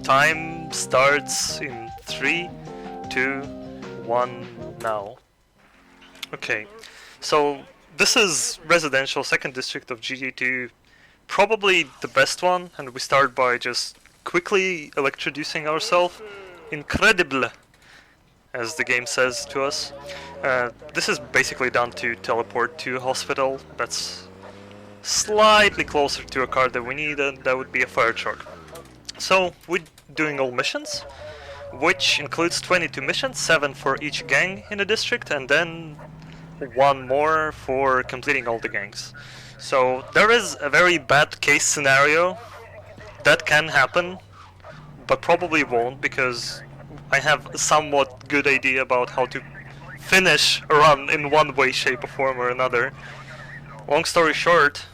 Time starts in 3, 2, 1 now. Okay, so this is residential 2nd district of GTA2, probably the best one, and we start by just quickly introducing ourselves. Incredible, as the game says to us. This is basically done to teleport to a hospital that's slightly closer to a car that we need, and that would be a fire truck. So we're doing all missions, which includes 22 missions, 7 for each gang in the district, and then 1 more for completing all the gangs. So there is a very bad case scenario that can happen, but probably won't, because I have a somewhat good idea about how to finish a run in one way, shape, or form or another. Long story short,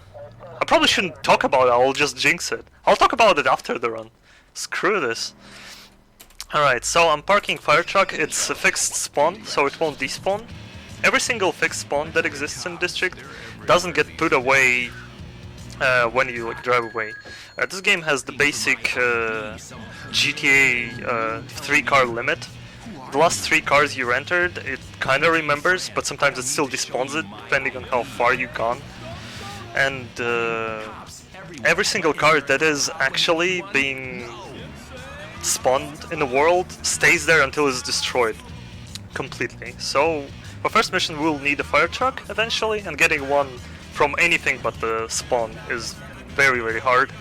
I probably shouldn't talk about it, I'll just jinx it. I'll talk about it after the run. Screw this. Alright, so I'm parking fire truck. It's a fixed spawn, so it won't despawn. Every single fixed spawn that exists in district doesn't get put away when you drive away. This game has the basic GTA 3-car limit. The last 3 cars you entered, it kinda remembers, but sometimes it still despawns it, depending on how far you've gone. And every single car that is actually being spawned in the world stays there until it's destroyed completely. So for first mission we'll need a fire truck eventually, and getting one from anything but the spawn is very, very hard,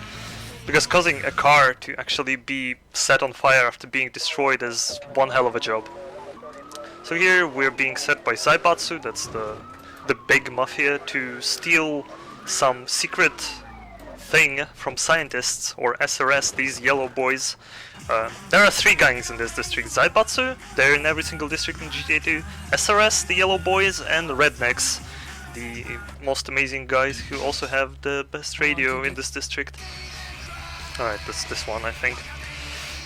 because causing a car to actually be set on fire after being destroyed is one hell of a job. So here we're being set by Zaibatsu, that's the big mafia, to steal some secret thing from scientists, or SRS, these yellow boys. There are 3 gangs in this district. Zaibatsu, they're in every single district in GTA 2, SRS, the yellow boys, and Rednecks, the most amazing guys who also have the best radio in this district. Alright, that's this one, I think.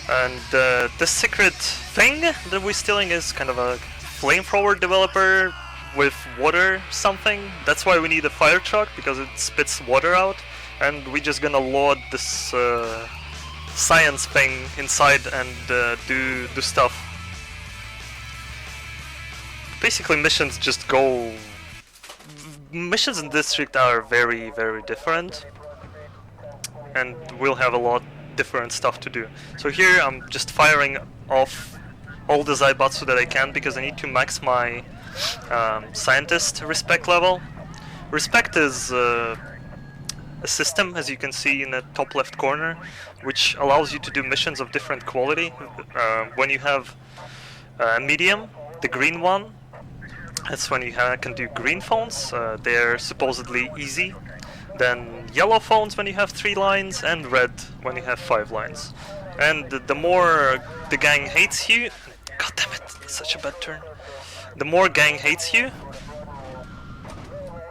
And the secret thing that we're stealing is kind of a flamethrower developer with water something. That's why we need a fire truck, because it spits water out, and we're just gonna load this science thing inside and do stuff. Basically missions just go... Missions in district are very, very different, and we'll have a lot different stuff to do. So here I'm just firing off all the Zaibatsu that I can, because I need to max my scientist respect level. Respect is a system, as you can see in the top left corner, which allows you to do missions of different quality. When you have medium, the green one, that's when you can do green phones, they're supposedly easy. Then yellow phones when you have 3 lines, and red when you have 5 lines. And the more the gang hates you... God damn it, such a bad turn. The more gang hates you...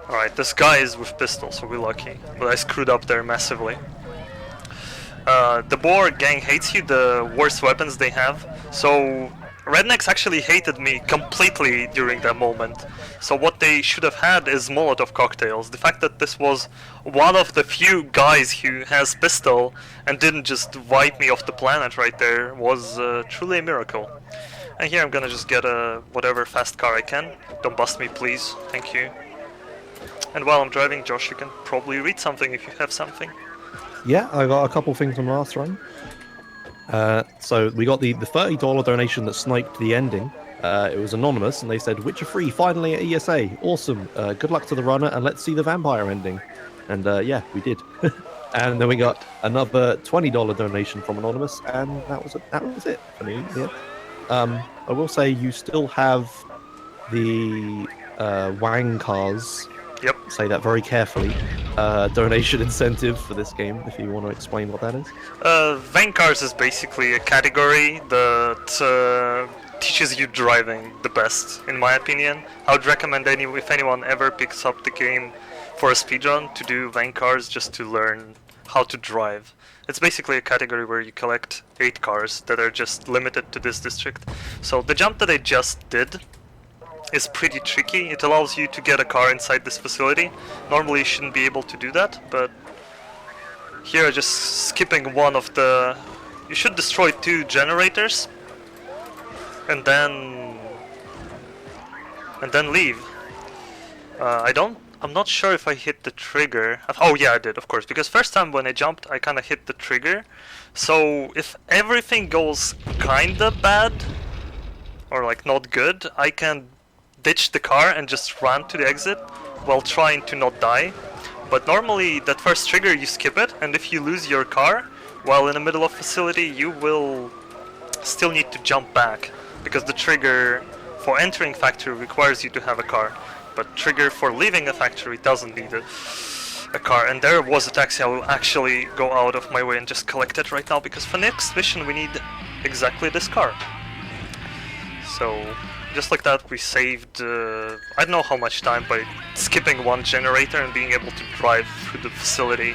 Alright, this guy is with pistols, so we're lucky. But I screwed up there massively. The more gang hates you, the worse weapons they have. So Rednecks actually hated me completely during that moment. So what they should have had is Molotov cocktails. The fact that this was one of the few guys who has pistol and didn't just wipe me off the planet right there was truly a miracle. And here I'm gonna just get a whatever fast car I can. Don't bust me, please. Thank you. And while I'm driving, Josh, you can probably read something if you have something. Yeah, I got a couple things from last run. So we got the $30 donation that sniped the ending. It was anonymous, and they said, Witcher 3 finally at ESA. Awesome. Good luck to the runner, and let's see the vampire ending. And yeah, we did. And then we got another $20 donation from anonymous, and that was it for me. Yeah. I will say you still have the Wang cars. Yep. Say that very carefully. Donation incentive for this game, if you want to explain what that is. Van cars is basically a category that teaches you driving the best, in my opinion. I would recommend if anyone ever picks up the game for a speedrun to do van cars, just to learn how to drive. It's basically a category where you collect 8 cars that are just limited to this district. So the jump that I just did is pretty tricky. It allows you to get a car inside this facility. Normally you shouldn't be able to do that, but Here just skipping one of the... You should destroy 2 generators and then leave. I'm not sure if I hit the trigger. Oh yeah, I did, of course, because first time when I jumped I kinda hit the trigger. So if everything goes kinda bad or like not good, I can ditch the car and just run to the exit while trying to not die. But normally that first trigger you skip it, and if you lose your car while in the middle of facility, you will still need to jump back, because the trigger for entering factory requires you to have a car, but trigger for leaving a factory doesn't need a car. And there was a taxi. I will actually go out of my way and just collect it right now, because for next mission we need exactly this car. So just like that we saved I don't know how much time by skipping 1 generator and being able to drive through the facility,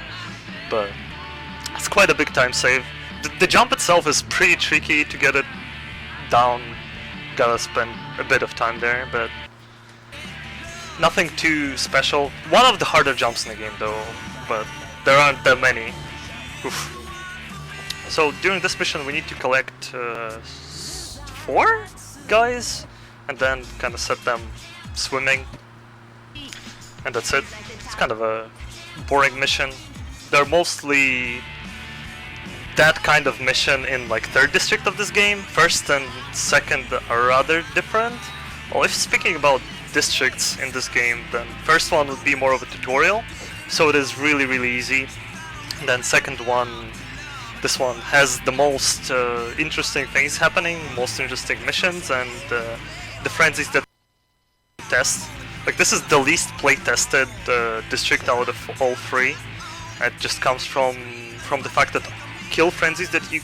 but it's quite a big time save. The jump itself is pretty tricky to get it down, gotta spend a bit of time there, but nothing too special. One of the harder jumps in the game though, but there aren't that many. Oof. So during this mission we need to collect 4 guys and then kind of set them swimming, and that's it. It's kind of a boring mission. They're mostly that kind of mission in like 3rd district of this game. 1st and 2nd are rather different. Well, if speaking about districts in this game, then 1st one would be more of a tutorial, so it is really easy. And then 2nd one, this one has the most interesting things happening, most interesting missions, and the frenzies that test. Like, this is the least play-tested district out of all 3. It just comes from the fact that kill frenzies that you...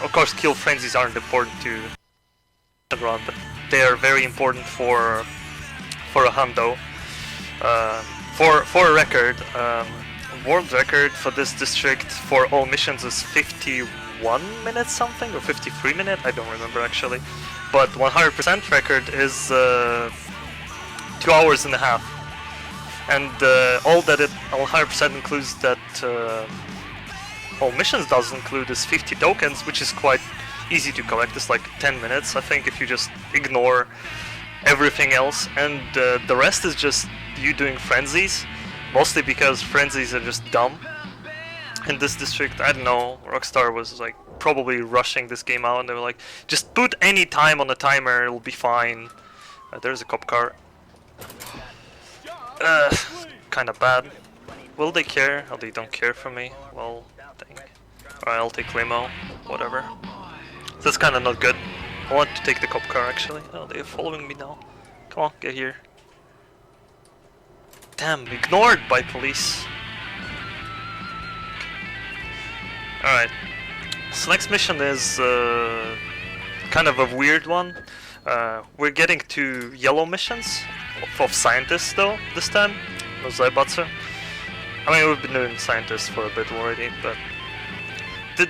Of course, kill frenzies aren't important to run, but they are very important for a hundo. For a record, world record for this district for all missions is 51 minutes something, or 53 minutes, I don't remember actually. But 100% record is 2 hours and a half. And all that it 100% includes that all missions does include is 50 tokens, which is quite easy to collect. It's like 10 minutes, I think, if you just ignore everything else. And the rest is just you doing frenzies, mostly because frenzies are just dumb in this district. I don't know, Rockstar was like probably rushing this game out and they were like, just put any time on the timer, it'll be fine. There's a cop car. Kinda bad. Will they care? Oh, they don't care for me. Well, dang. Alright, I'll take limo. Whatever. That's kinda not good. I want to take the cop car actually. Oh, they're following me now. Come on, get here. Damn, ignored by police. Alright. So next mission is kind of a weird one. We're getting to yellow missions of scientists though, this time. No Zaibatsu. I mean, we've been doing scientists for a bit already, but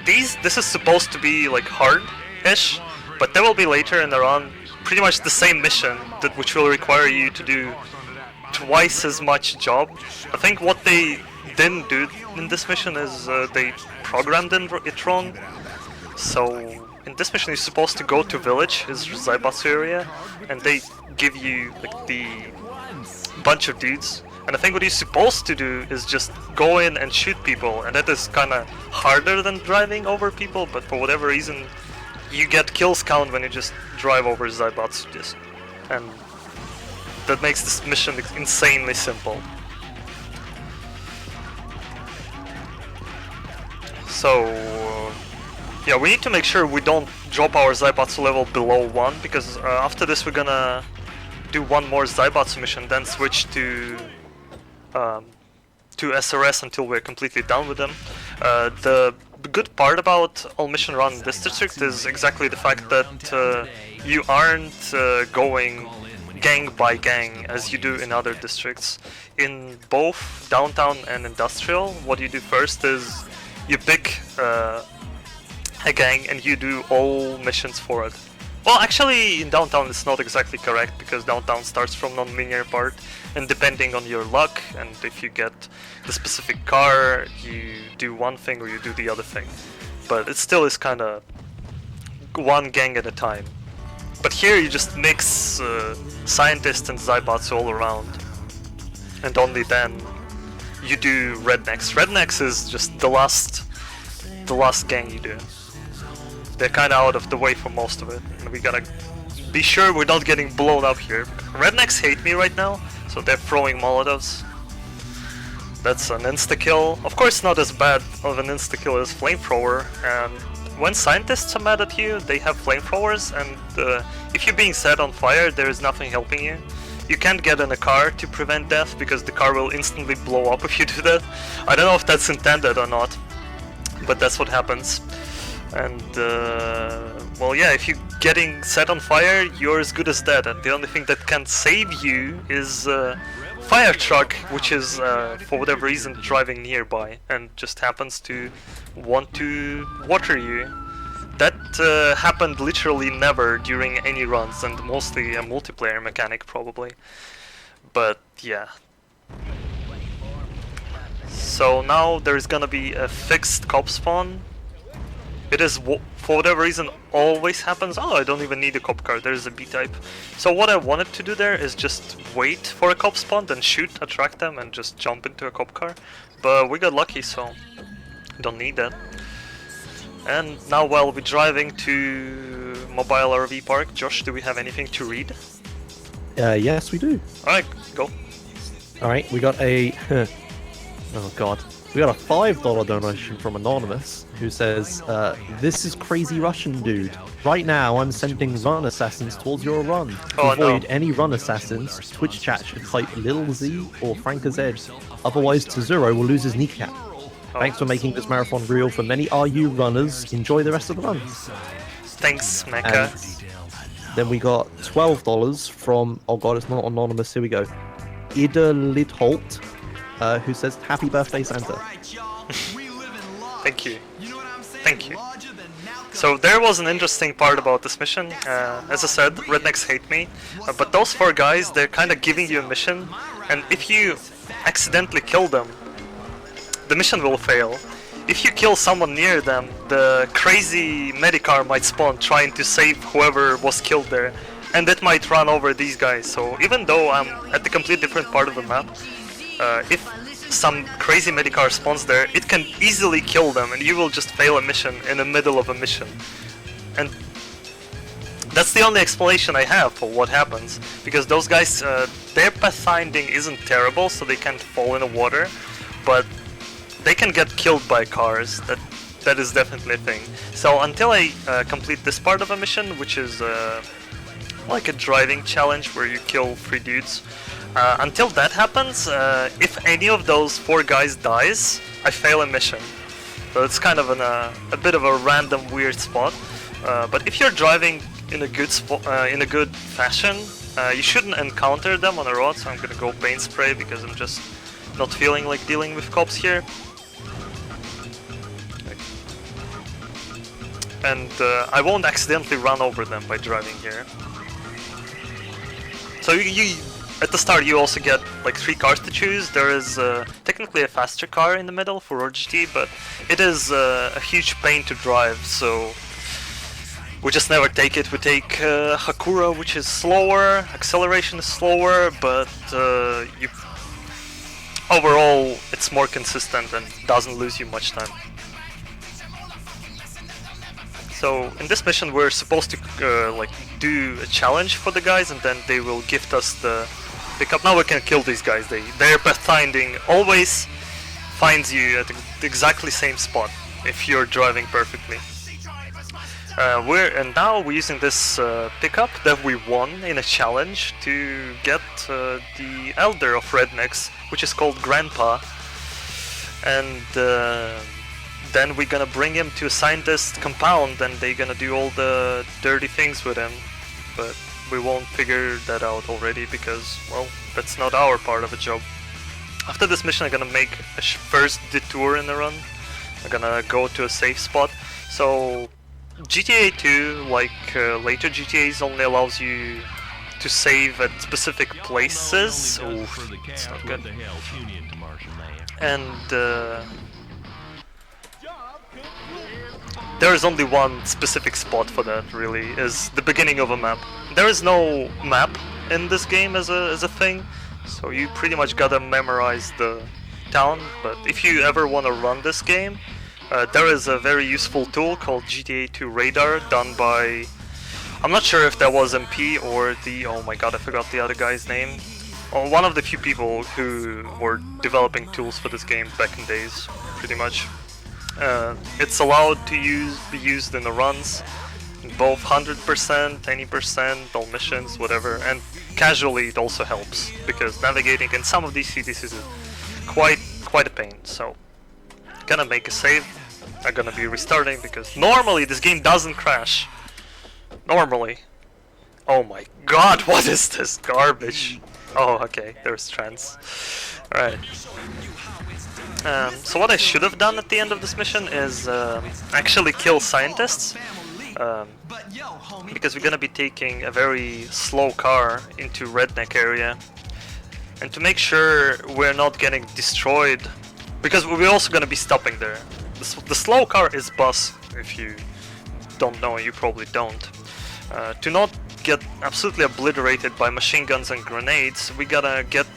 this is supposed to be like hard-ish, but there will be later in the run pretty much the same mission which will require you to do twice as much job. I think what they didn't do in this mission is they programmed it wrong. So in this mission you're supposed to go to village, is Zaibatsu area, and they give you like the bunch of dudes. And I think what you're supposed to do is just go in and shoot people, and that is kinda harder than driving over people, but for whatever reason you get kills count when you just drive over Zaibatsu just. And that makes this mission insanely simple. So yeah, we need to make sure we don't drop our Zaibatsu level below 1, because after this we're gonna do one more Zaibatsu mission, then switch to SRS until we're completely done with them. The good part about all mission run in this district is exactly the fact that you aren't going gang by gang as you do in other districts. In both downtown and industrial, what you do first is you pick a gang and you do all missions for it. Well, actually, in downtown it's not exactly correct, because downtown starts from non-linear part, and depending on your luck and if you get the specific car, you do one thing or you do the other thing. But it still is kind of one gang at a time. But here you just mix scientists and Zaibatsu all around, and only then you do Rednecks. Rednecks is just the last gang you do. They're kind of out of the way for most of it, and we gotta be sure we're not getting blown up here. Rednecks hate me right now, so they're throwing Molotovs. That's an insta-kill. Of course not as bad of an insta-kill as Flamethrower, and when scientists are mad at you, they have flamethrowers, and if you're being set on fire, there is nothing helping you. You can't get in a car to prevent death, because the car will instantly blow up if you do that. I don't know if that's intended or not, but that's what happens. And well, yeah, if you're getting set on fire, you're as good as dead, and the only thing that can save you is fire truck, which is for whatever reason driving nearby and just happens to want to water you. That happened literally never during any runs, and mostly a multiplayer mechanic probably. But yeah. So now there is gonna be a fixed cop spawn. It is, for whatever reason, always happens. Oh, I don't even need a cop car, there's a B-type. So what I wanted to do there is just wait for a cop spawn, then shoot, attract them, and just jump into a cop car. But we got lucky, so don't need that. And now while we're driving to Mobile RV Park, Josh, do we have anything to read? Yes, we do. Alright, go. Alright, we got a... oh god. We got a $5 donation from Anonymous, who says, this is crazy Russian dude. Right now I'm sending run assassins towards your run. To avoid any run assassins, Twitch chat should type Lil Z or FrankerZ. Otherwise Tezur0 will lose his kneecap. Thanks for making this marathon real for many RU runners. Enjoy the rest of the run. Thanks, Mecca. Then we got $12 from, oh god, it's not anonymous, here we go. Ida Lidholt, who says, happy birthday, Santa. Thank you. Thank you. So there was an interesting part about this mission. As I said, rednecks hate me, but those 4 guys, they're kind of giving you a mission, and if you accidentally kill them, the mission will fail. If you kill someone near them, the crazy medicar might spawn trying to save whoever was killed there, and it might run over these guys. So even though I'm at a complete different part of the map, if some crazy medicar spawns there, it can easily kill them, and you will just fail a mission in the middle of a mission. And that's the only explanation I have for what happens, because those guys, their pathfinding isn't terrible, so they can't fall in the water, but they can get killed by cars. That is definitely a thing. So until I complete this part of a mission, which is like a driving challenge where you kill 3 dudes, until that happens, if any of those 4 guys dies, I fail a mission. So it's kind of a bit of a random weird spot. But if you're driving in a good fashion, you shouldn't encounter them on the road. So I'm gonna go paint spray because I'm just not feeling like dealing with cops here. And I won't accidentally run over them by driving here. So you at the start you also get like 3 cars to choose. There is technically a faster car in the middle for RGT, but it is a huge pain to drive, so we just never take it. We take Hakura, which is slower, acceleration is slower, but overall it's more consistent and doesn't lose you much time. So in this mission we're supposed to like do a challenge for the guys, and then they will gift us the pickup. Now we can kill these guys. Their pathfinding always finds you at the exactly same spot if you're driving perfectly. And now we're using this pickup that we won in a challenge to get the elder of rednecks, which is called Grandpa, and then we're gonna bring him to a scientist compound, and they're gonna do all the dirty things with him, but we won't figure that out already because, well, that's not our part of the job. After this mission I'm gonna make a first detour in the run. I'm gonna go to a safe spot. So GTA 2, like later GTAs, only allows you to save at specific places. Oof, it's not good. And there is only one specific spot for that, really, is the beginning of a map. There is no map in this game as a thing, so you pretty much gotta memorize the town. But if you ever want to run this game, there is a very useful tool called GTA 2 Radar, done by... I'm not sure if that was MP or the... oh my god, I forgot the other guy's name. Or one of the few people who were developing tools for this game back in days, pretty much. It's allowed to be used in the runs, in both 100%, 80%, all missions, whatever, and casually it also helps, because navigating in some of these cities is quite a pain. So, gonna make a save. I'm gonna be restarting because normally this game doesn't crash. Normally. Oh my god, what is this garbage? Oh, okay, there's trans. Alright. So what I should have done at the end of this mission is actually kill scientists. Because we're gonna be taking a very slow car into Redneck area. And to make sure we're not getting destroyed, because we're also gonna be stopping there. The slow car is bus, if you don't know, you probably don't. To not get absolutely obliterated by machine guns and grenades, we gotta get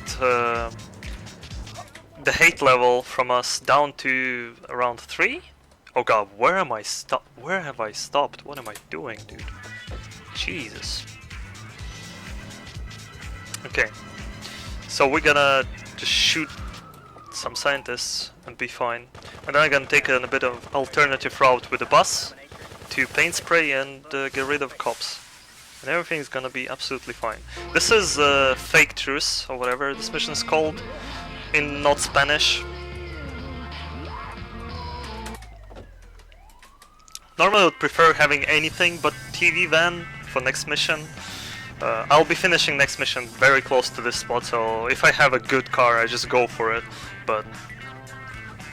the hate level from us down to around 3? Oh god, where have I stopped? What am I doing, dude? Jesus. Okay. So we're gonna just shoot some scientists and be fine. And then I'm gonna take a bit of alternative route with the bus to paint spray and get rid of cops. And everything's gonna be absolutely fine. This is fake truce, or whatever this mission is called, in not Spanish. Normally I would prefer having anything but TV van for next mission. I'll be finishing next mission very close to this spot, so if I have a good car I just go for it, but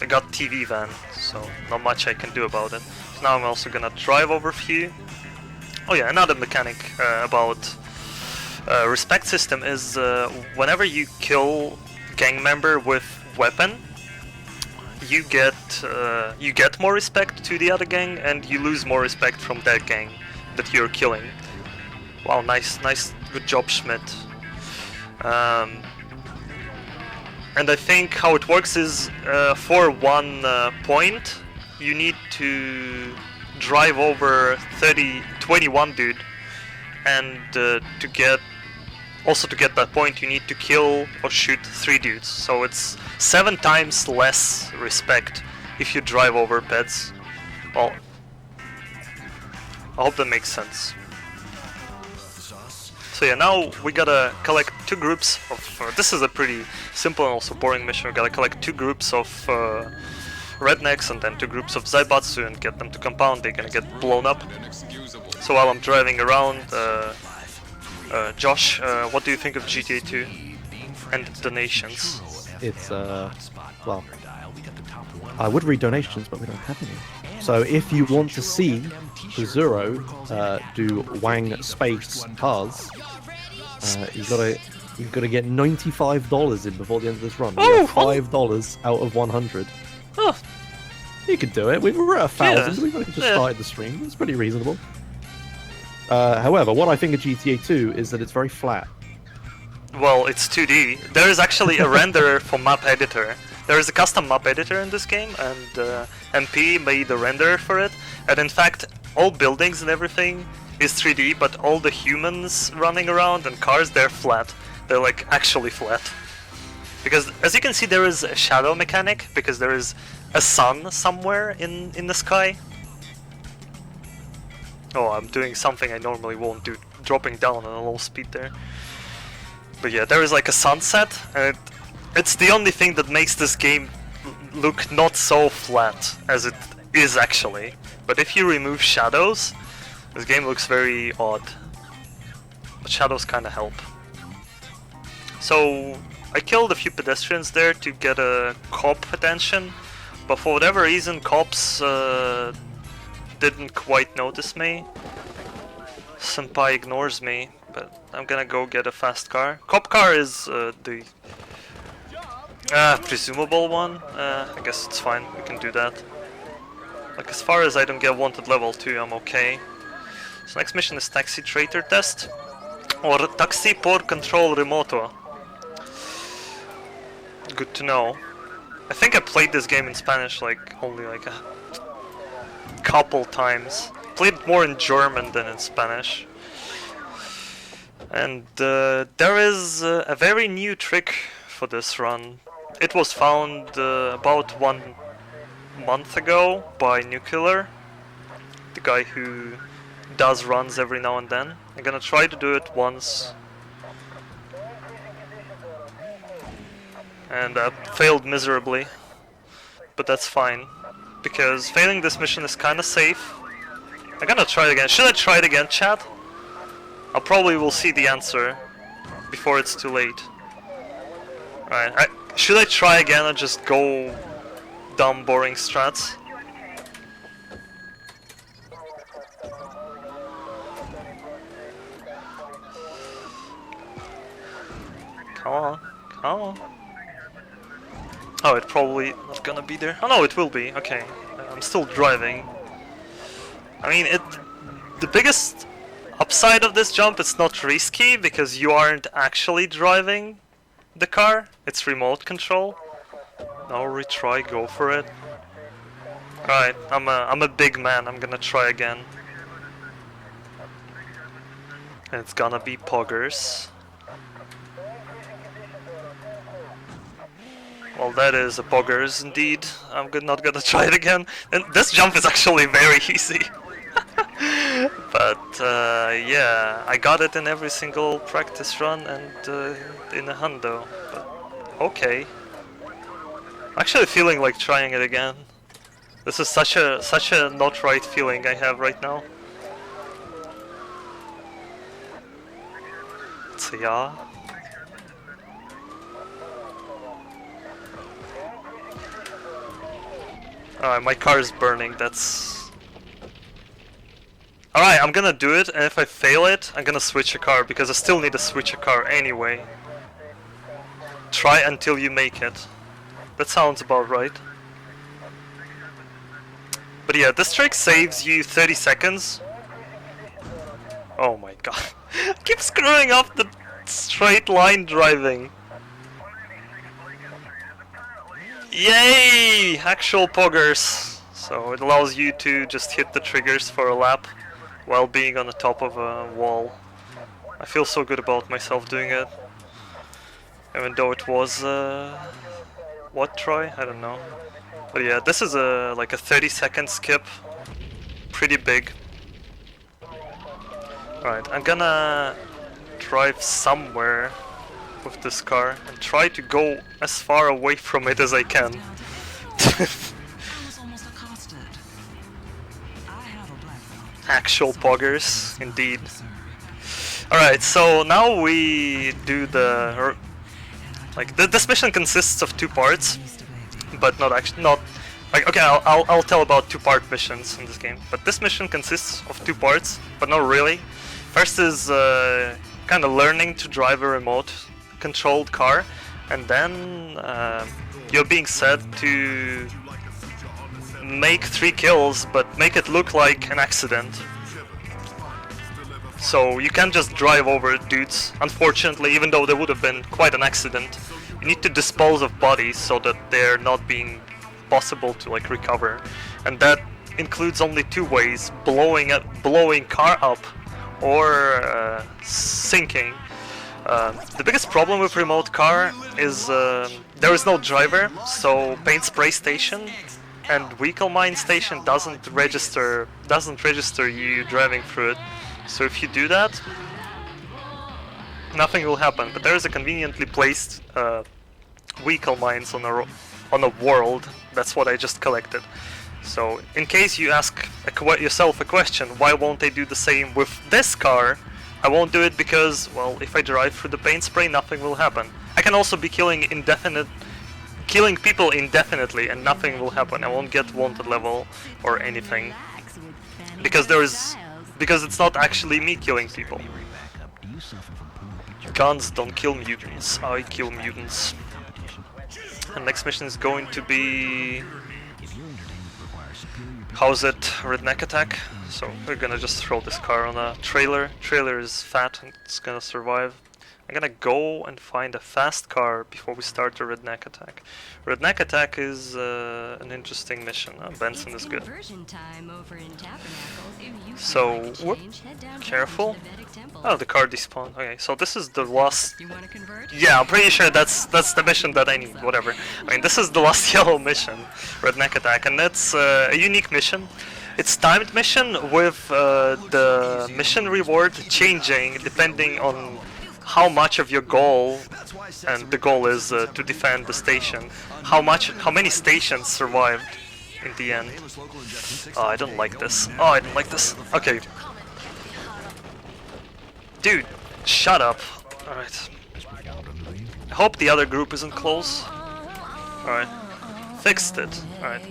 I got TV van, so not much I can do about it. So now I'm also gonna drive over Växjö. Oh yeah, another mechanic about respect system is whenever you kill gang member with weapon, you get more respect to the other gang, and you lose more respect from that gang that you're killing. Wow, nice, good job, Schmidt. And I think how it works is for 1 point, you need to drive over 21 dude, and to get that point you need to kill or shoot 3 dudes. So it's 7 times less respect if you drive over pets. Well, I hope that makes sense. So yeah, now we gotta collect 2 groups of... this is a pretty simple and also boring mission. We gotta collect 2 groups of rednecks and then 2 groups of Zaibatsu and get them to compound. They're gonna get blown up. So while I'm driving around, Josh, what do you think of GTA 2 and donations? It's well, I would read donations, but we don't have any. So if you want to see Tezur0 do Wang Space Cars, you've got to get $95 in before the end of this run. $5 out of 100. Oh, you can do it. We're at 1,000. Yeah. We've only just started the stream. It's pretty reasonable. However, what I think of GTA 2 is that it's very flat. Well, it's 2D. There is actually a renderer for map editor. There is a custom map editor in this game, and MP made a renderer for it. And in fact, all buildings and everything is 3D, but all the humans running around and cars, they're flat. They're like actually flat. Because as you can see, there is a shadow mechanic, because there is a sun somewhere in the sky. Oh, I'm doing something I normally won't do, dropping down on a low speed there. But yeah, there is like a sunset, and it's the only thing that makes this game look not so flat as it is actually. But if you remove shadows, this game looks very odd. But shadows kinda help. So I killed a few pedestrians there to get a cop attention, but for whatever reason cops didn't quite notice me. Senpai ignores me, but I'm gonna go get a fast car. Cop car is the presumable one. I guess it's fine, we can do that. Like, as far as I don't get wanted level 2, I'm okay. So next mission is taxi traitor test. Or taxi por control remoto. Good to know. I think I played this game in Spanish only a couple times. Played more in German than in Spanish. And there is a very new trick for this run. It was found about 1 month ago by Nuclear, the guy who does runs every now and then. I'm gonna try to do it once. And I failed miserably. But that's fine, because failing this mission is kinda safe. I'm gonna try it again. Should I try it again, chat? I probably will see the answer before it's too late. Alright, should I try again or just go dumb, boring strats? Come on, come on. Oh, it's probably not gonna be there. Oh no, it will be. Okay, I'm still driving. I mean, the biggest upside of this jump, it's not risky because you aren't actually driving the car. It's remote control. Now retry, go for it. Alright, I'm a big man. I'm gonna try again. And it's gonna be poggers. Well, that is a poggers indeed. I'm not gonna try it again. And this jump is actually very easy. But yeah, I got it in every single practice run and in a hundo. But okay. I'm actually feeling like trying it again. This is such a not right feeling I have right now. So yeah. Alright, my car is burning, that's... Alright, I'm gonna do it, and if I fail it, I'm gonna switch a car, because I still need to switch a car anyway. Try until you make it. That sounds about right. But yeah, this trick saves you 30 seconds. Oh my god. I keep screwing up the straight line driving. Yay! Actual poggers. So it allows you to just hit the triggers for a lap while being on the top of a wall. I feel so good about myself doing it. Even though it was what try? I don't know. But yeah, this is like a 30-second skip. Pretty big. Alright, I'm gonna drive somewhere with this car and try to go as far away from it as I can. Actual poggers, indeed. Alright, so now we do the... this mission consists of 2 parts, but not actually... okay, I'll tell about 2-part missions in this game, but this mission consists of 2 parts, but not really. First is kind of learning to drive a remote controlled car, and then you're being said to make 3 kills, but make it look like an accident. So you can't just drive over dudes, unfortunately, even though there would have been quite an accident. You need to dispose of bodies so that they're not being possible to recover. And that includes only 2 ways: blowing car up or sinking. The biggest problem with remote car is there is no driver, so paint spray station and vehicle mine station doesn't register you driving through it. So if you do that, nothing will happen. But there is a conveniently placed vehicle mines on a world. That's what I just collected. So in case you ask yourself a question, why won't they do the same with this car? I won't do it because, well, if I drive through the paint spray, nothing will happen. I can also be killing people indefinitely and nothing will happen. I won't get wanted level or anything. because it's not actually me killing people. Guns don't kill mutants, I kill mutants. And next mission is going to be... how's it? Redneck attack? So we're gonna just throw this car on a trailer. Trailer is fat and it's gonna survive. I'm gonna go and find a fast car before we start the Redneck attack. Redneck attack is an interesting mission. Benson is good. So, whoop, careful. Oh, the car despawned. Okay, so this is the last... Yeah, I'm pretty sure that's the mission that I need, whatever. I mean, this is the last yellow mission, Redneck attack, and that's a unique mission. It's timed mission with the mission reward changing depending on how much of your goal, and the goal is to defend the station, how many stations survived in the end. Oh, I don't like this. Oh, I don't like this. Okay. Dude, shut up. Alright. I hope the other group isn't close. Alright. Fixed it. Alright.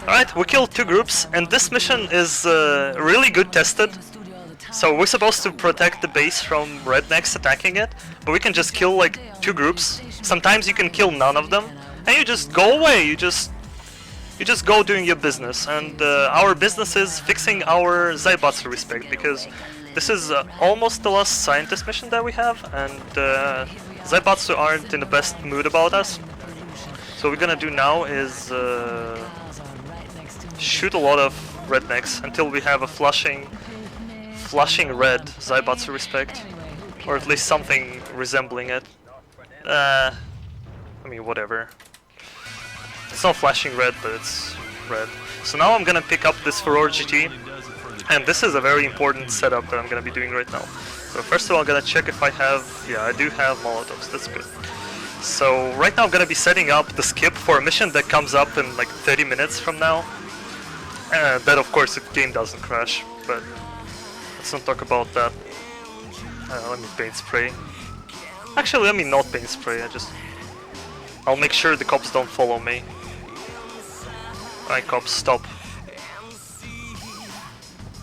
Alright, we killed 2 groups, and this mission is really good tested. So we're supposed to protect the base from rednecks attacking it, but we can just kill like 2 groups. Sometimes you can kill none of them, and you just go away. You just go doing your business. And our business is fixing our Zaibatsu respect, because this is almost the last scientist mission that we have, and Zaibatsu aren't in the best mood about us. So what we're gonna do now is shoot a lot of rednecks until we have a flushing red Zaibatsu respect, or at least something resembling it. I mean, whatever. It's not flashing red, but it's red. So now I'm gonna pick up this Furore GT, and this is a very important setup that I'm gonna be doing right now. So first of all, I'm gonna check if I have... yeah, I do have Molotovs, that's good. So right now I'm gonna be setting up the skip for a mission that comes up in like 30 minutes from now. That of course if the game doesn't crash, but let's not talk about that. Let me paint spray. Actually, let me not paint spray, I'll make sure the cops don't follow me. Alright, cops, stop.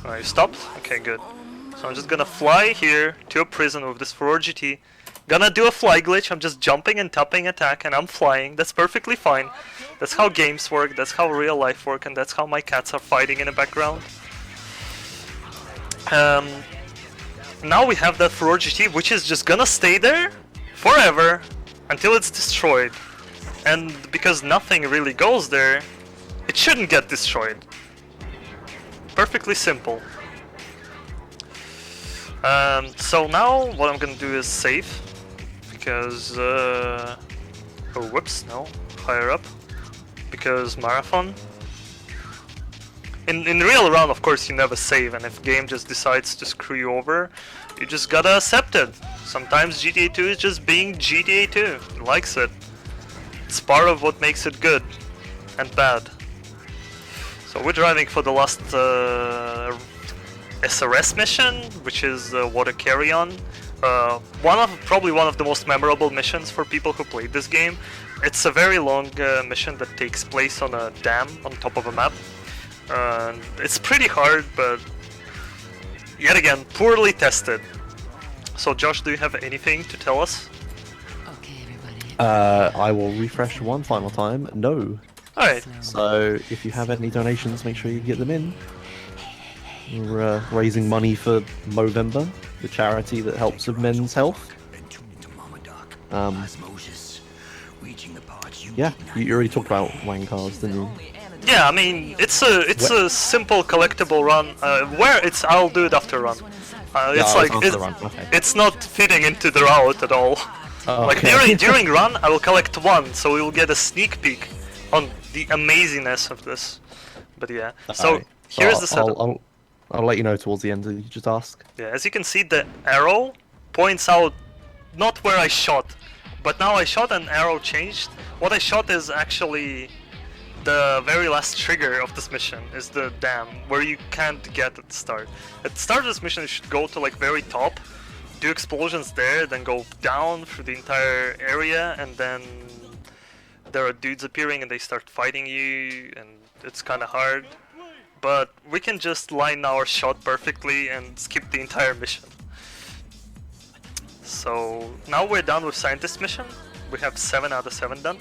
Alright, you stopped? Okay, good. So I'm just gonna fly here to a prison with this Furore GT. Gonna do a fly glitch, I'm just jumping and tapping attack and I'm flying. That's perfectly fine. That's how games work, that's how real life work, and that's how my cats are fighting in the background. Now we have that Furore GT, which is just gonna stay there forever until it's destroyed. And because nothing really goes there, it shouldn't get destroyed. Perfectly simple. So now what I'm gonna do is save, because oh whoops, no, higher up, because marathon. In real round, of course, you never save, and if game just decides to screw you over, you just gotta accept it. Sometimes GTA 2 is just being GTA 2, it likes it. It's part of what makes it good and bad. So we're driving for the last SRS mission, which is water carry-on. Probably one of the most memorable missions for people who played this game. It's a very long mission that takes place on a dam on top of a map. It's pretty hard, but yet again, poorly tested. So Josh, do you have anything to tell us? I will refresh one final time. No. Alright. So if you have any donations, make sure you get them in. We're raising money for Movember, the charity that helps with men's health. Yeah, you already talked about Wang cars, didn't you? Yeah, I mean, it's a simple collectible run. I'll do it after run. It's not fitting into the route at all. Oh, like okay. during run, I will collect 1, so we will get a sneak peek on the amazingness of this. But yeah, so here's the setup. I'll let you know towards the end. You just ask. Yeah, as you can see, the arrow points out not where I shot, but now I shot and arrow changed. What I shot is actually the very last trigger of this mission, is the dam, where you can't get at the start. At the start of this mission, you should go to like very top, do explosions there, then go down through the entire area, and then there are dudes appearing and they start fighting you, and it's kind of hard. but we can just line our shot perfectly and skip the entire mission. So now we're done with Scientist mission. We have 7 out of 7 done.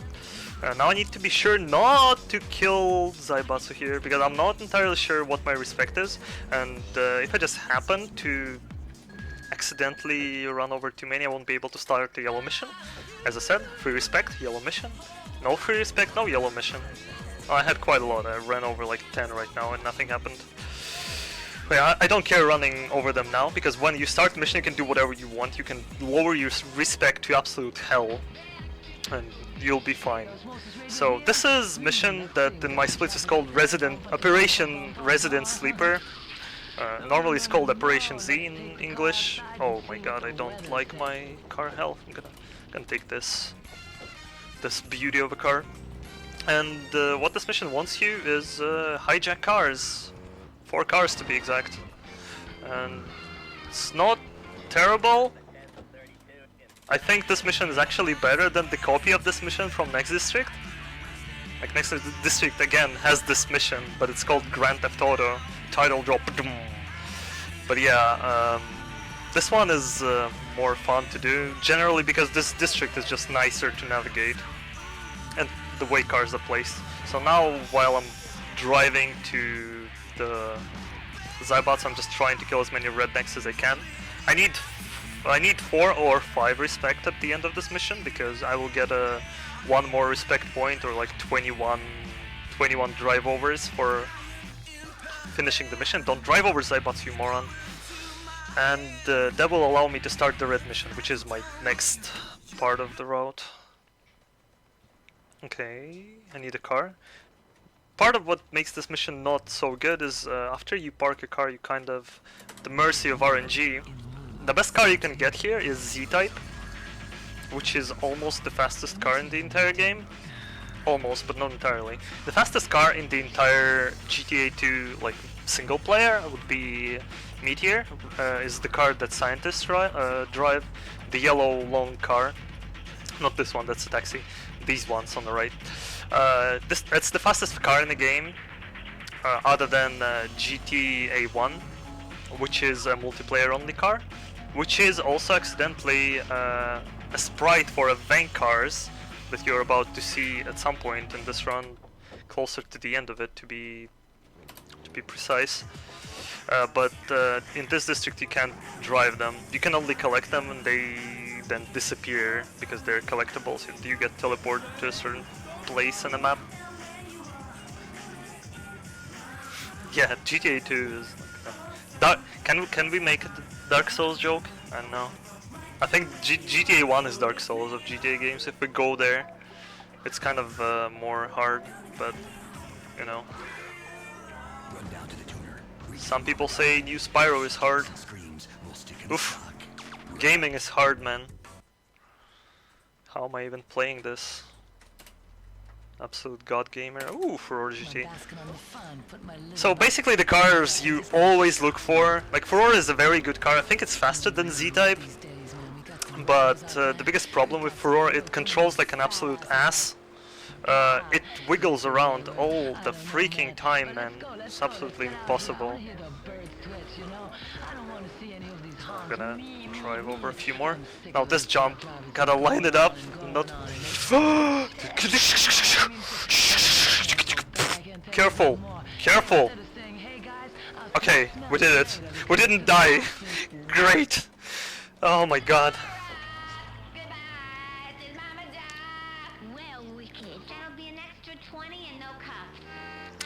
Now I need to be sure not to kill Zaibatsu here, because I'm not entirely sure what my respect is, and if I just happen to accidentally run over too many, I won't be able to start the yellow mission. As I said, free respect, yellow mission. No free respect, no yellow mission. I had quite a lot. I ran over like 10 right now and nothing happened. But I don't care running over them now, because when you start the mission you can do whatever you want. You can lower your respect to absolute hell and you'll be fine. So this is mission that in my splits is called Operation Resident Sleeper. Normally it's called Operation Z in English. Oh my god, I don't like my car health. I'm gonna take this beauty of a car. And what this mission wants you is hijack cars. 4 cars to be exact. And it's not terrible. I think this mission is actually better than the copy of this mission from Next District. Like Next District again has this mission, but it's called Grand Theft Auto. Title drop. But yeah, this one is more fun to do, generally because this district is just nicer to navigate. And the way cars are placed. So now while I'm driving to the Zaibatsu, I'm just trying to kill as many rednecks as I can. I need 4 or 5 respect at the end of this mission, because I will get a 1 more respect point, or like 21 drive overs for finishing the mission. Don't drive over Zaibatsu, you moron. And that will allow me to start the red mission, which is my next part of the route. Okay, I need a car. Part of what makes this mission not so good is after you park a car, you kind of at the mercy of RNG. The best car you can get here is Z-Type, which is almost the fastest car in the entire game. Almost, but not entirely. The fastest car in the entire GTA 2 like single player would be Meteor, is the car that scientists drive, the yellow long car. Not this one, that's a taxi. These ones on the right. It's the fastest car in the game, other than GTA 1, which is a multiplayer only car, which is also accidentally a sprite for event cars that you're about to see at some point in this run, closer to the end of it to be precise. But in this district you can't drive them. You can only collect them, and they then disappear because they're collectibles. You get teleported to a certain place in the map. Yeah, GTA 2 is like can we make it a Dark Souls joke? I don't know. I think GTA 1 is Dark Souls of GTA games. If we go there, it's kind of more hard, but you know. Some people say New Spyro is hard. Oof. Gaming is hard, man. How am I even playing this? Absolute god gamer. Ooh, Furore GT. So basically the cars you always look for, like Furore is a very good car. I think it's faster than Z-Type. But the biggest problem with Furore, it controls like an absolute ass. It wiggles around all the freaking time, man. It's absolutely impossible. I'm gonna drive over a few more. Now this jump, gotta line it up. Not. Careful, careful. Okay, we did it. We didn't die. Great. Oh my god.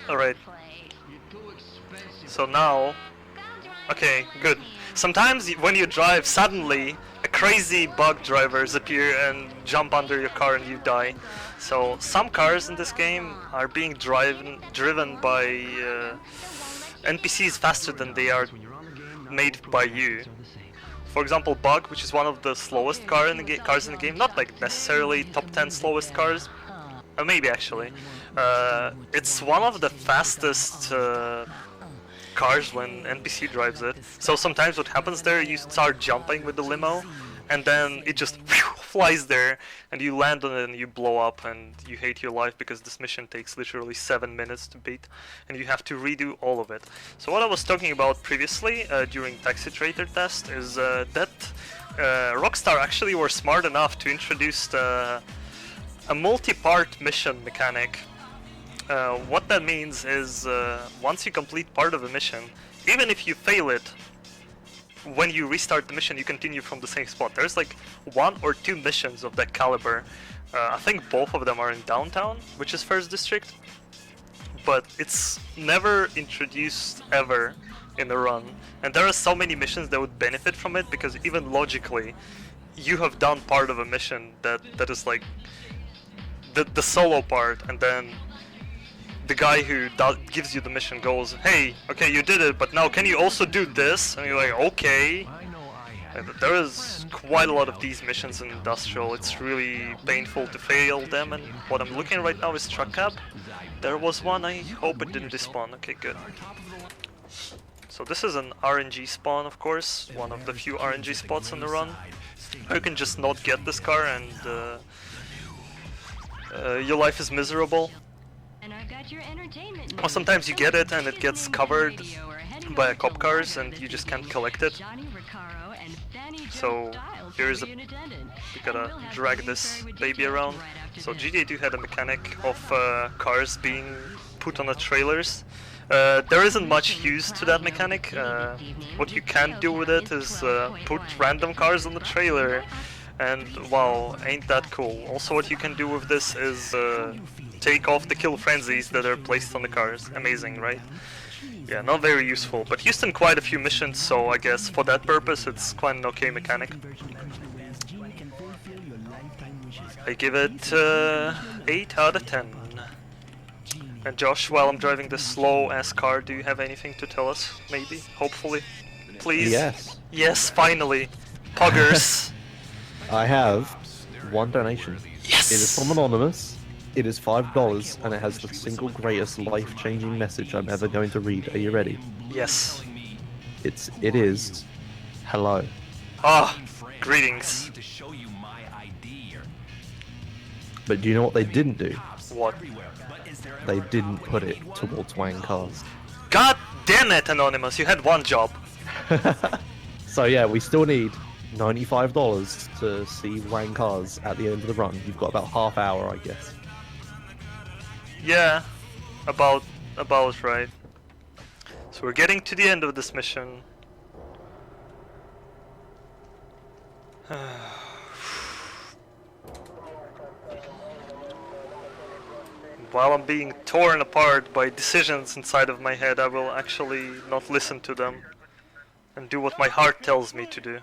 Alright. So now... Okay, good. Sometimes when you drive, suddenly a crazy bug drivers appear and jump under your car and you die. So some cars in this game are being driven by NPCs faster than they are made by you. For example, Bug, which is one of the slowest cars in the game, not like necessarily top 10 slowest cars, maybe actually. It's one of the fastest cars when NPC drives it. So sometimes what happens there, you start jumping with the limo, and then it just flies there, and you land on it and you blow up, and you hate your life because this mission takes literally 7 minutes to beat, and you have to redo all of it. So what I was talking about previously during Taxi Traitor test is that Rockstar actually were smart enough to introduce a multi-part mission mechanic. What that means is once you complete part of a mission, even if you fail it, when you restart the mission you continue from the same spot. There's like 1 or 2 missions of that caliber. I think both of them are in downtown, which is 1st District, but it's never introduced ever in the run, and there are so many missions that would benefit from it, because even logically you have done part of a mission that is like the solo part, and then the guy who gives you the mission goes, hey, okay, you did it, but now can you also do this? And you're like, okay. And there is quite a lot of these missions in Industrial. It's really painful to fail them, and what I'm looking right now is Truck Cab. There was one, I hope it didn't despawn. Okay, good. So this is an RNG spawn, of course, one of the few RNG spots on the run. You can just not get this car and your life is miserable. Or sometimes you get it and it gets covered by cop cars and you just can't collect it. So here's we gotta drag this baby around. So GTA 2 had a mechanic of cars being put on the trailers. There isn't much use to that mechanic. What you can do with it is put random cars on the trailer, and wow, ain't that cool. Also what you can do with this is take off the kill frenzies that are placed on the cars. Amazing, right? Yeah, not very useful, but used in quite a few missions, so I guess for that purpose it's quite an okay mechanic. I give it 8 out of 10. And Josh, while I'm driving this slow-ass car, do you have anything to tell us? Maybe? Hopefully? Please? Yes. Yes, finally! Puggers! I have one donation. Yes! It is from Anonymous. It is $5, and it has the single greatest life-changing message I'm ever going to read. Are you ready? Yes. It is, hello. Ah, greetings. But do you know what they didn't do? What? They didn't put it towards Wang cars. God damn it, Anonymous, you had one job. So yeah, we still need $95 to see Wang cars at the end of the run. You've got about half hour, I guess. Yeah, about right. So we're getting to the end of this mission. While I'm being torn apart by decisions inside of my head, I will actually not listen to them and do what my heart tells me to do.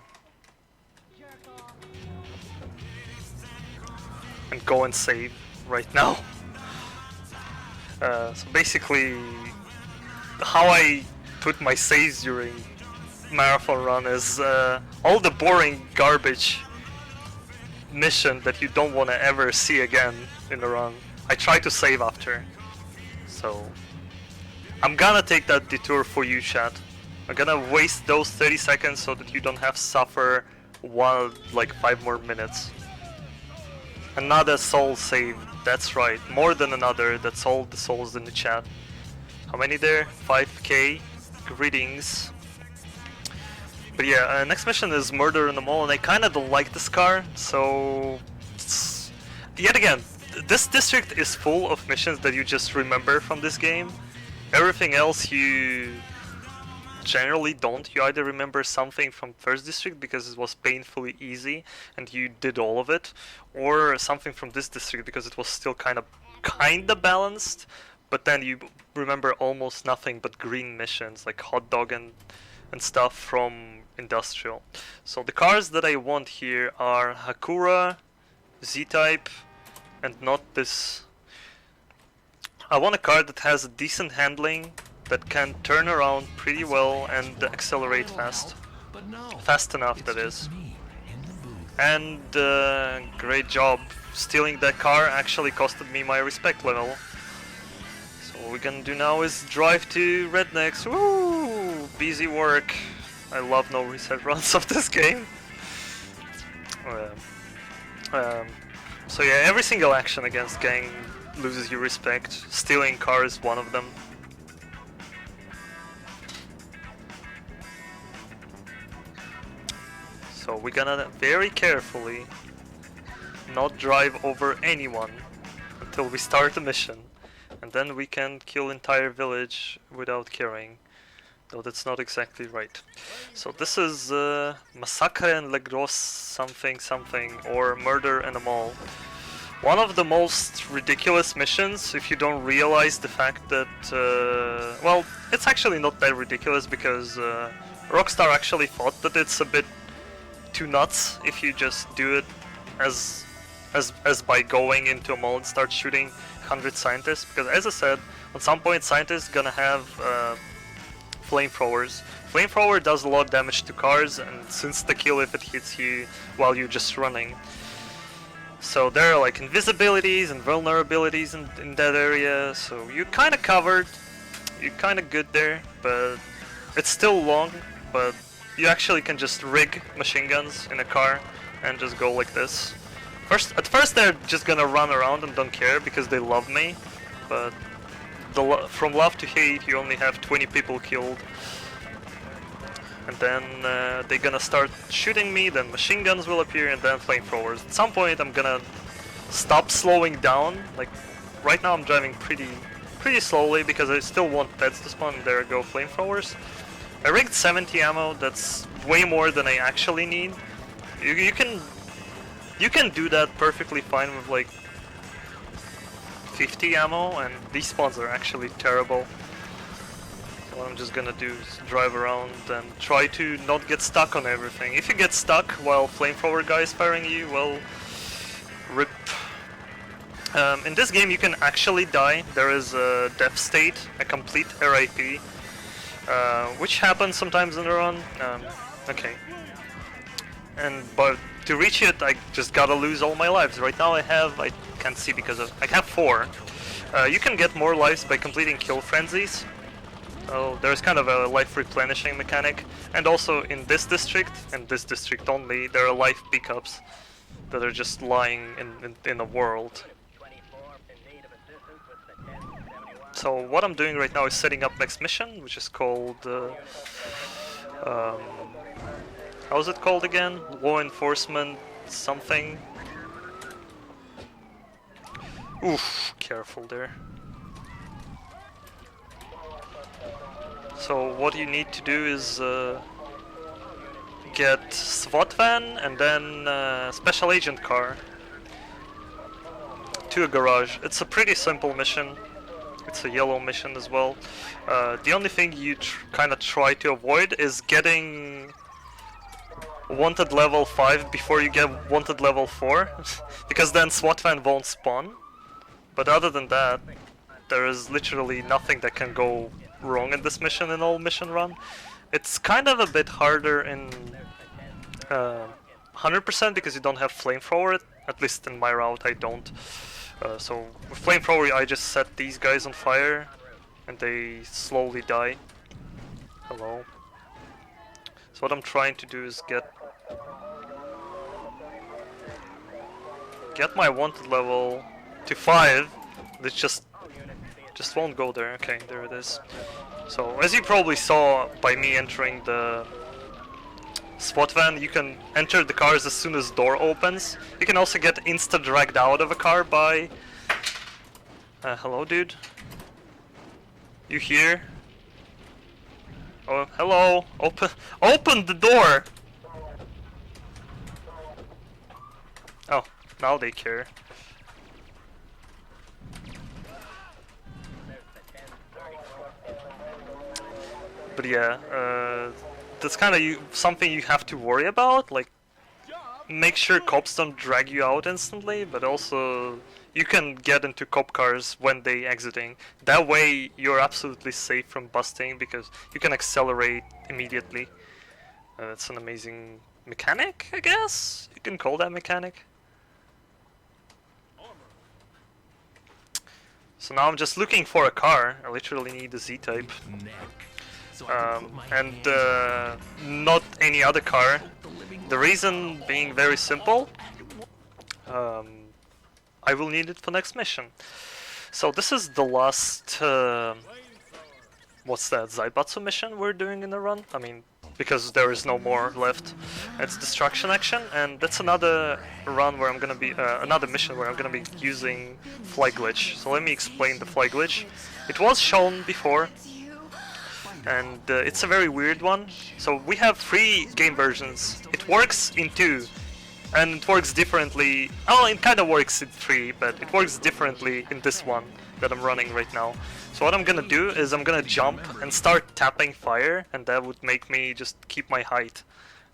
And go and save right now. So basically, how I put my saves during marathon run is all the boring garbage mission that you don't want to ever see again in the run. I try to save after, so I'm gonna take that detour for you, chat. I'm gonna waste those 30 seconds so that you don't have to suffer 5 more minutes. Another soul save, that's right, more than another. That's all the souls in the chat. How many there? 5k. Greetings. But yeah, next mission is Murder in the Mall, and I kinda don't like this car, so yet again, this district is full of missions that you just remember from this game. Everything else you generally don't. You either remember something from 1st District because it was painfully easy and you did all of it, or something from this district because it was still kinda balanced, but then you remember almost nothing but green missions like hot dog and stuff from Industrial. So the cars that I want here are Hakura, Z-Type, and not this. I want a car that has a decent handling, that can turn around pretty well and accelerate fast. Fast enough, that is. And great job. Stealing that car actually costed me my respect level. So what we're gonna do now is drive to Rednecks. Woo! Busy work. I love no reset runs of this game. So yeah, every single action against gang loses you respect. Stealing car is one of them. So we're gonna very carefully not drive over anyone until we start the mission, and then we can kill entire village without caring, though that's not exactly right. So this is Massacre en Le Gros something something, or Murder in a Mall. One of the most ridiculous missions if you don't realize the fact that, well, it's actually not that ridiculous because Rockstar actually thought that it's a bit too nuts if you just do it as by going into a mall and start shooting 100 scientists, because as I said, at some point scientists gonna have flamethrowers. Flamethrower does a lot of damage to cars and insta-kill if it hits you while you're just running. So there are like invisibilities and vulnerabilities in that area, so you're kinda covered, you're kinda good there, but it's still long, but you actually can just rig machine guns in a car and just go like this. At first they're just gonna run around and don't care because they love me, but from love to hate you only have 20 people killed. And then they're gonna start shooting me, then machine guns will appear, and then flamethrowers. At some point I'm gonna stop slowing down. Like right now I'm driving pretty slowly because I still want pets to spawn. There go flamethrowers. I rigged 70 ammo, that's way more than I actually need. You can do that perfectly fine with like 50 ammo, and these spawns are actually terrible. So what I'm just gonna do is drive around and try to not get stuck on everything. If you get stuck while flamethrower guy is firing you, well, rip. In this game you can actually die. There is a death state, a complete RIP. Which happens sometimes in the run. Okay. But to reach it, I just gotta lose all my lives. Right now I can't see because I have 4. You can get more lives by completing kill frenzies. So there's kind of a life replenishing mechanic. And also in this district, and this district only, there are life pickups that are just lying in the world. So what I'm doing right now is setting up next mission, which is called, how is it called again? Law enforcement something. Oof, careful there. So what you need to do is get SWAT van and then special agent car to a garage. It's a pretty simple mission. It's a yellow mission as well. The only thing you kind of try to avoid is getting wanted level 5 before you get wanted level 4, because then SWAT van won't spawn. But other than that, there is literally nothing that can go wrong in this mission in all mission run. It's kind of a bit harder in 100% because you don't have flamethrower, at least in my route I don't. So with flamethrower I just set these guys on fire and they slowly die. Hello. So what I'm trying to do is get my wanted level to 5. This just won't go there. Okay, there it is. So as you probably saw by me entering the SWAT van, you can enter the cars as soon as door opens. You can also get insta dragged out of a car by... hello dude? You here? Oh, hello! Open the door! Oh, now they care. But yeah, that's kind of something you have to worry about, like make sure cops don't drag you out instantly, but also you can get into cop cars when they exiting. That way you're absolutely safe from busting because you can accelerate immediately. That's an amazing mechanic, I guess? You can call that mechanic. So now I'm just looking for a car. I literally need a Z-type. And not any other car. The reason being very simple. I will need it for next mission. So this is the last, what's that, Zaibatsu mission we're doing in the run? I mean, because there is no more left. It's Destruction Action, and that's another run where I'm gonna be, another mission where I'm gonna be using Fly Glitch. So let me explain the Fly Glitch. It was shown before, and it's a very weird one. So we have 3 game versions. It works in 2. And it works differently. Oh, it kind of works in 3, but it works differently in this one that I'm running right now. So what I'm gonna do is I'm gonna jump and start tapping fire, and that would make me just keep my height.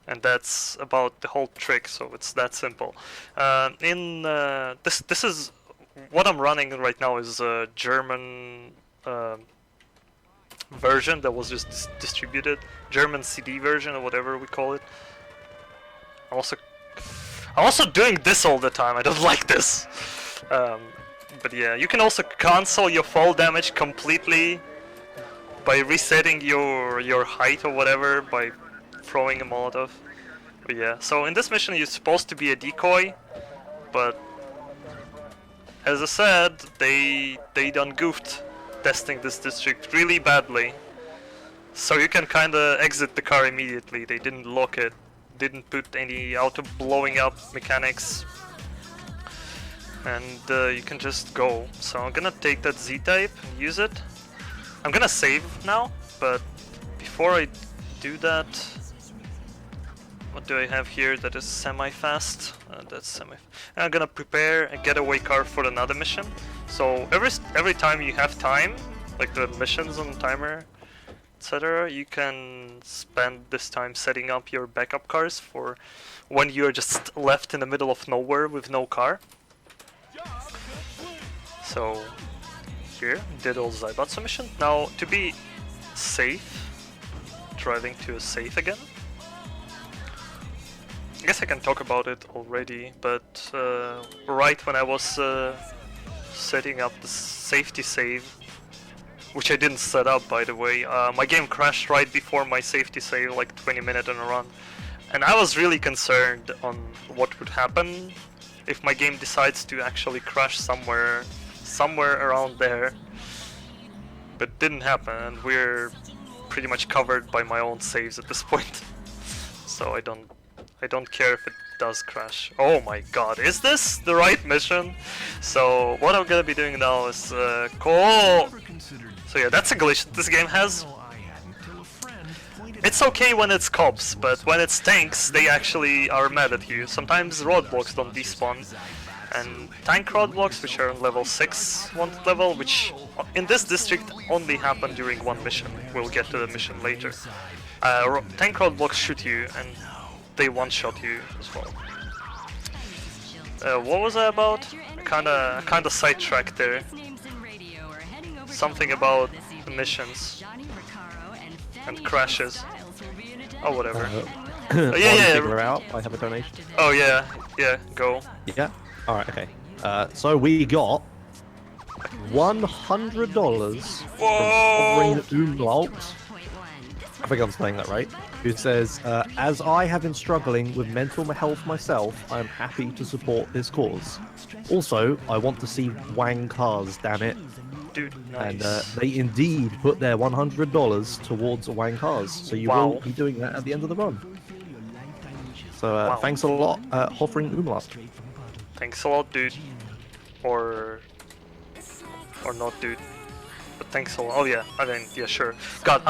And that's about the whole trick, so it's that simple. This is what I'm running right now is a German version that was just distributed, German CD version or whatever we call it. I'm also doing this all the time. I don't like this. But yeah, you can also cancel your fall damage completely by resetting your height or whatever by throwing a Molotov. But yeah, so in this mission you're supposed to be a decoy, but as I said, they done goofed testing this district really badly. So you can kinda exit the car immediately. They didn't lock it. Didn't put any auto blowing up mechanics, and you can just go. So I'm gonna take that Z-type and use it. I'm gonna save now, but before I do that, what do I have here that is semi-fast? That's semi. I'm gonna prepare a getaway car for another mission. So every time you have time, like the missions on the timer, etc., you can spend this time setting up your backup cars for when you're just left in the middle of nowhere with no car. So here, did all Zaibatsu mission. Now to be safe, driving to a safe again. I guess I can talk about it already, but right when I was setting up the safety save, which I didn't set up, by the way. My game crashed right before my safety save, like 20 minutes in a run. And I was really concerned on what would happen if my game decides to actually crash somewhere around there. But it didn't happen, and we're pretty much covered by my own saves at this point. So I don't care if it does crash. Oh my god, is this the right mission? So what I'm gonna be doing now is call. So yeah, that's a glitch that this game has. It's okay when it's cops, but when it's tanks, they actually are mad at you. Sometimes roadblocks don't despawn. And tank roadblocks, which are on level 6 wanted level, which in this district only happen during one mission. We'll get to the mission later. Tank roadblocks shoot you, and they one-shot you as well. What was I about? Kinda sidetracked there. Something about the missions and crashes. Oh, whatever. Yeah. Out, I have a donation. Oh yeah, go. Yeah. All right. Okay. So we got $100 from Umlaut. I think I'm saying that right. Who says, as I have been struggling with mental health myself, I am happy to support this cause. Also, I want to see Wang cars, damn it. Dude, nice. And they indeed put their $100 towards Wang cars, so you will be doing that at the end of the run. So thanks a lot, Hoffring Umlaut. Thanks a lot, dude. Or not, dude. But thanks a lot. Oh yeah, I mean, yeah, sure. God,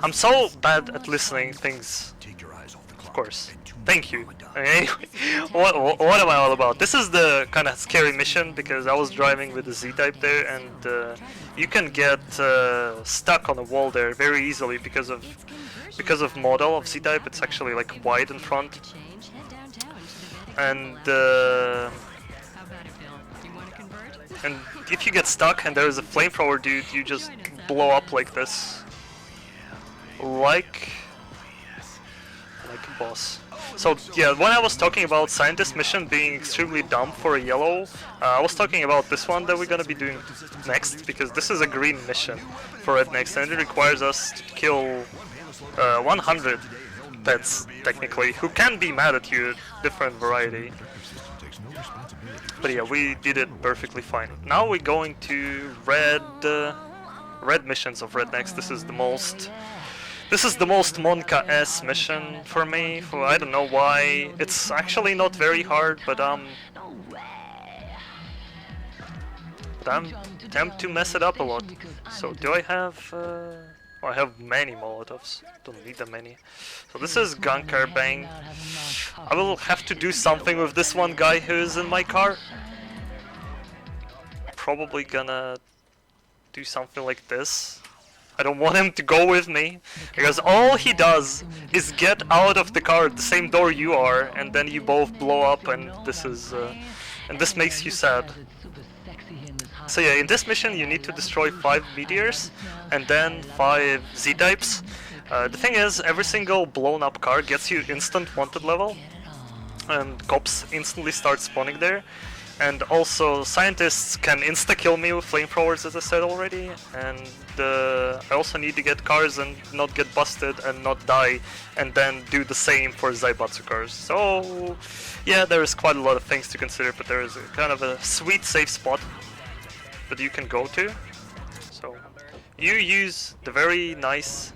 I'm so bad at listening things. Of course. Thank you. Anyway, what am I all about? This is the kind of scary mission because I was driving with the Z-type there, and you can get stuck on a wall there very easily because of model of Z-type. It's actually like wide in front, and if you get stuck and there is a flamethrower, dude, you just blow up like this, like a boss. So yeah, when I was talking about scientist mission being extremely dumb for a yellow, I was talking about this one that we're gonna be doing next, because this is a green mission for Redneck, and it requires us to kill 100 pets, technically, who can be mad at you, different variety. But yeah, we did it perfectly fine. Now we're going to red missions of Rednecks. This is the most Monka S mission for me. I don't know why. It's actually not very hard, but I'm tempted to mess it up a lot. So do I have? I have many Molotovs. Don't need that many. So this is Gunkar Bang. I will have to do something with this one guy who's in my car. Probably gonna do something like this. I don't want him to go with me, because all he does is get out of the car at the same door you are, and then you both blow up, and this makes you sad. So yeah, in this mission you need to destroy 5 meteors and then 5 Z-types. The thing is, every single blown up car gets you instant wanted level, and cops instantly start spawning there. And also scientists can insta-kill me with flamethrowers, as I said already, and I also need to get cars and not get busted and not die, and then do the same for Zaibatsu cars. So yeah, there is quite a lot of things to consider, but there is kind of a sweet safe spot that you can go to. So you use the very nice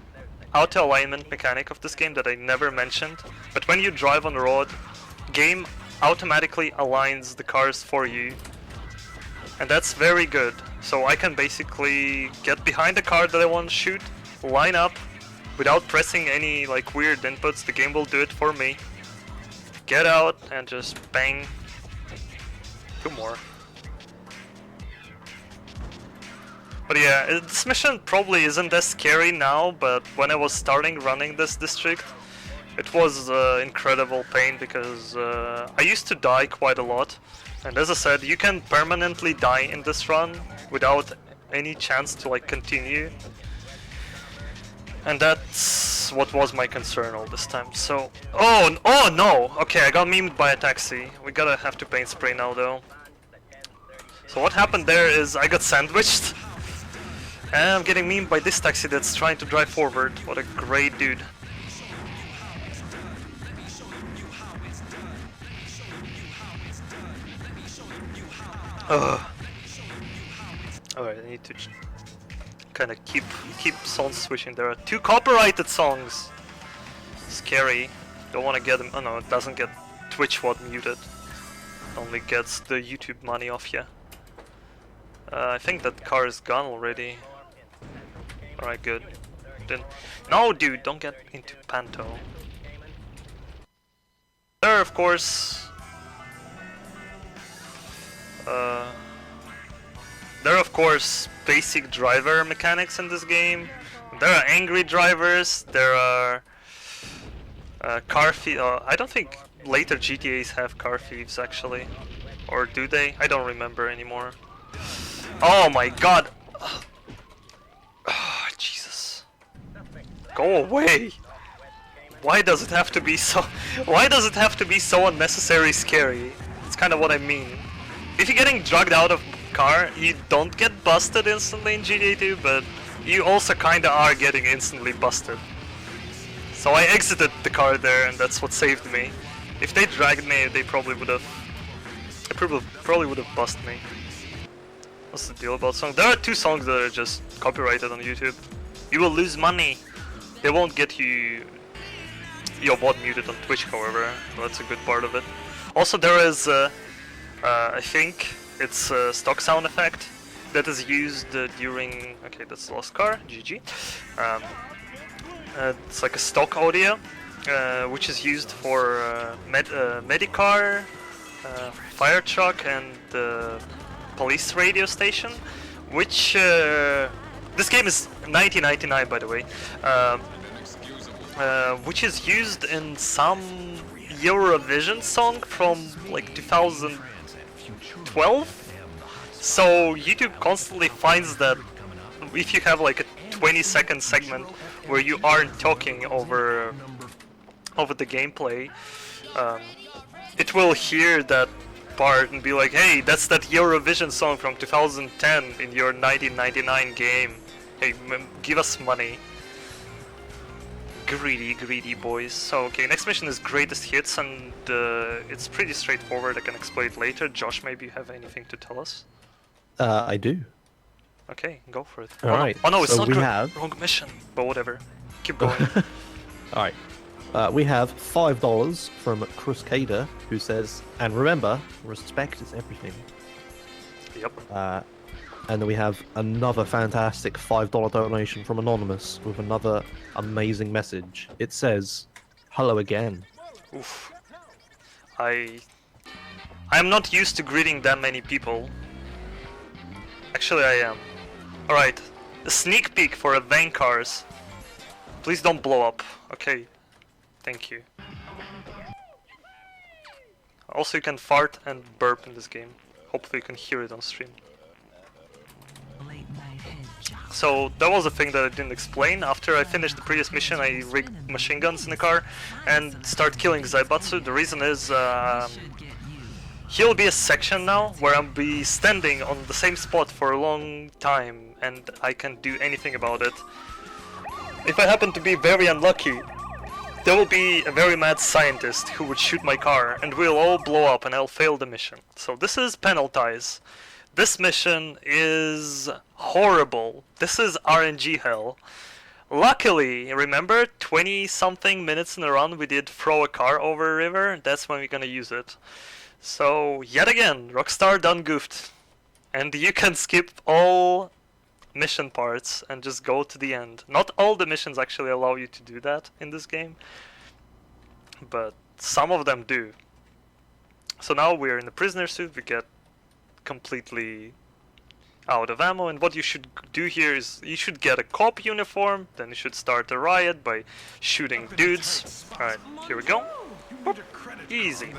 auto alignment mechanic of this game that I never mentioned, but when you drive on the road, game automatically aligns the cars for you, and that's very good. So I can basically get behind the car that I want to shoot, line up without pressing any like weird inputs. The game will do it for me. Get out and just bang. 2 more. But yeah, this mission probably isn't as scary now, but when I was starting running this district, it was incredible pain, because I used to die quite a lot, and as I said, you can permanently die in this run without any chance to like continue, and that's what was my concern all this time. So oh no, okay, I got memed by a taxi. We gotta have to paint spray now though. So what happened there is I got sandwiched, and I'm getting memed by this taxi that's trying to drive forward. What a great dude. Alright, I need to kind of keep songs switching. There are 2 copyrighted songs. Scary. Don't want to get them. Oh no, it doesn't get Twitch WOD muted. Only gets the YouTube money off ya. I think that car is gone already. Alright, good. Then no, dude, don't get into Panto. There, of course. There are of course basic driver mechanics in this game. There are angry drivers, there are car thieves. I don't think later GTAs have car thieves actually. Or do they? I don't remember anymore. Oh my god! Oh, Jesus. Go away! Why does it have to be so... Why does it have to be so unnecessarily scary? It's kind of what I mean. If you're getting drugged out of car, you don't get busted instantly in GTA 2, but you also kinda are getting instantly busted. So I exited the car there, and that's what saved me. If they dragged me, they probably would have... probably would have busted me. What's the deal about songs? There are 2 songs that are just copyrighted on YouTube. You will lose money. They won't get you your VOD muted on Twitch, however. So that's a good part of it. Also, there is, I think, it's a stock sound effect that is used during... Okay, that's the lost car, GG. It's like a stock audio, which is used for Medicar, fire truck, and police radio station, which... this game is 1999, by the way, which is used in some Eurovision song from like 2012. So YouTube constantly finds that if you have like a 20-second segment where you aren't talking over the gameplay, it will hear that part and be like, hey, that's that Eurovision song from 2010 in your 1999 game. Hey, give us money. Greedy boys. So, okay, next mission is greatest hits, and it's pretty straightforward. I can explain it later. Josh, maybe you have anything to tell us? I do. Okay, go for it. Alright, Oh no, it's so not we good. have... Wrong mission, but whatever. Keep going. Alright. We have $5 from Cruscader, who says, and remember, respect is everything. Yep. And then we have another fantastic $5 donation from Anonymous with another amazing message. It says, hello again. Oof. I'm not used to greeting that many people. Actually, I am. Alright, a sneak peek for event cars. Please don't blow up. Okay, thank you. Also, you can fart and burp in this game. Hopefully you can hear it on stream. So that was a thing that I didn't explain. After I finished the previous mission, I rigged machine guns in the car and start killing Zaibatsu. The reason is he'll be a section now where I'll be standing on the same spot for a long time and I can't do anything about it. If I happen to be very unlucky, there will be a very mad scientist who would shoot my car and we'll all blow up and I'll fail the mission. So this is penalties. This mission is horrible. This is RNG hell. Luckily, remember 20 something minutes in a run we did throw a car over a river? That's when we're gonna use it. So yet again, Rockstar done goofed. And you can skip all mission parts and just go to the end. Not all the missions actually allow you to do that in this game, but some of them do. So now we're in the prisoner suit, we get completely out of ammo, and what you should do here is you should get a cop uniform, then you should start a riot by shooting dudes. Alright, here we go. Boop. Easy.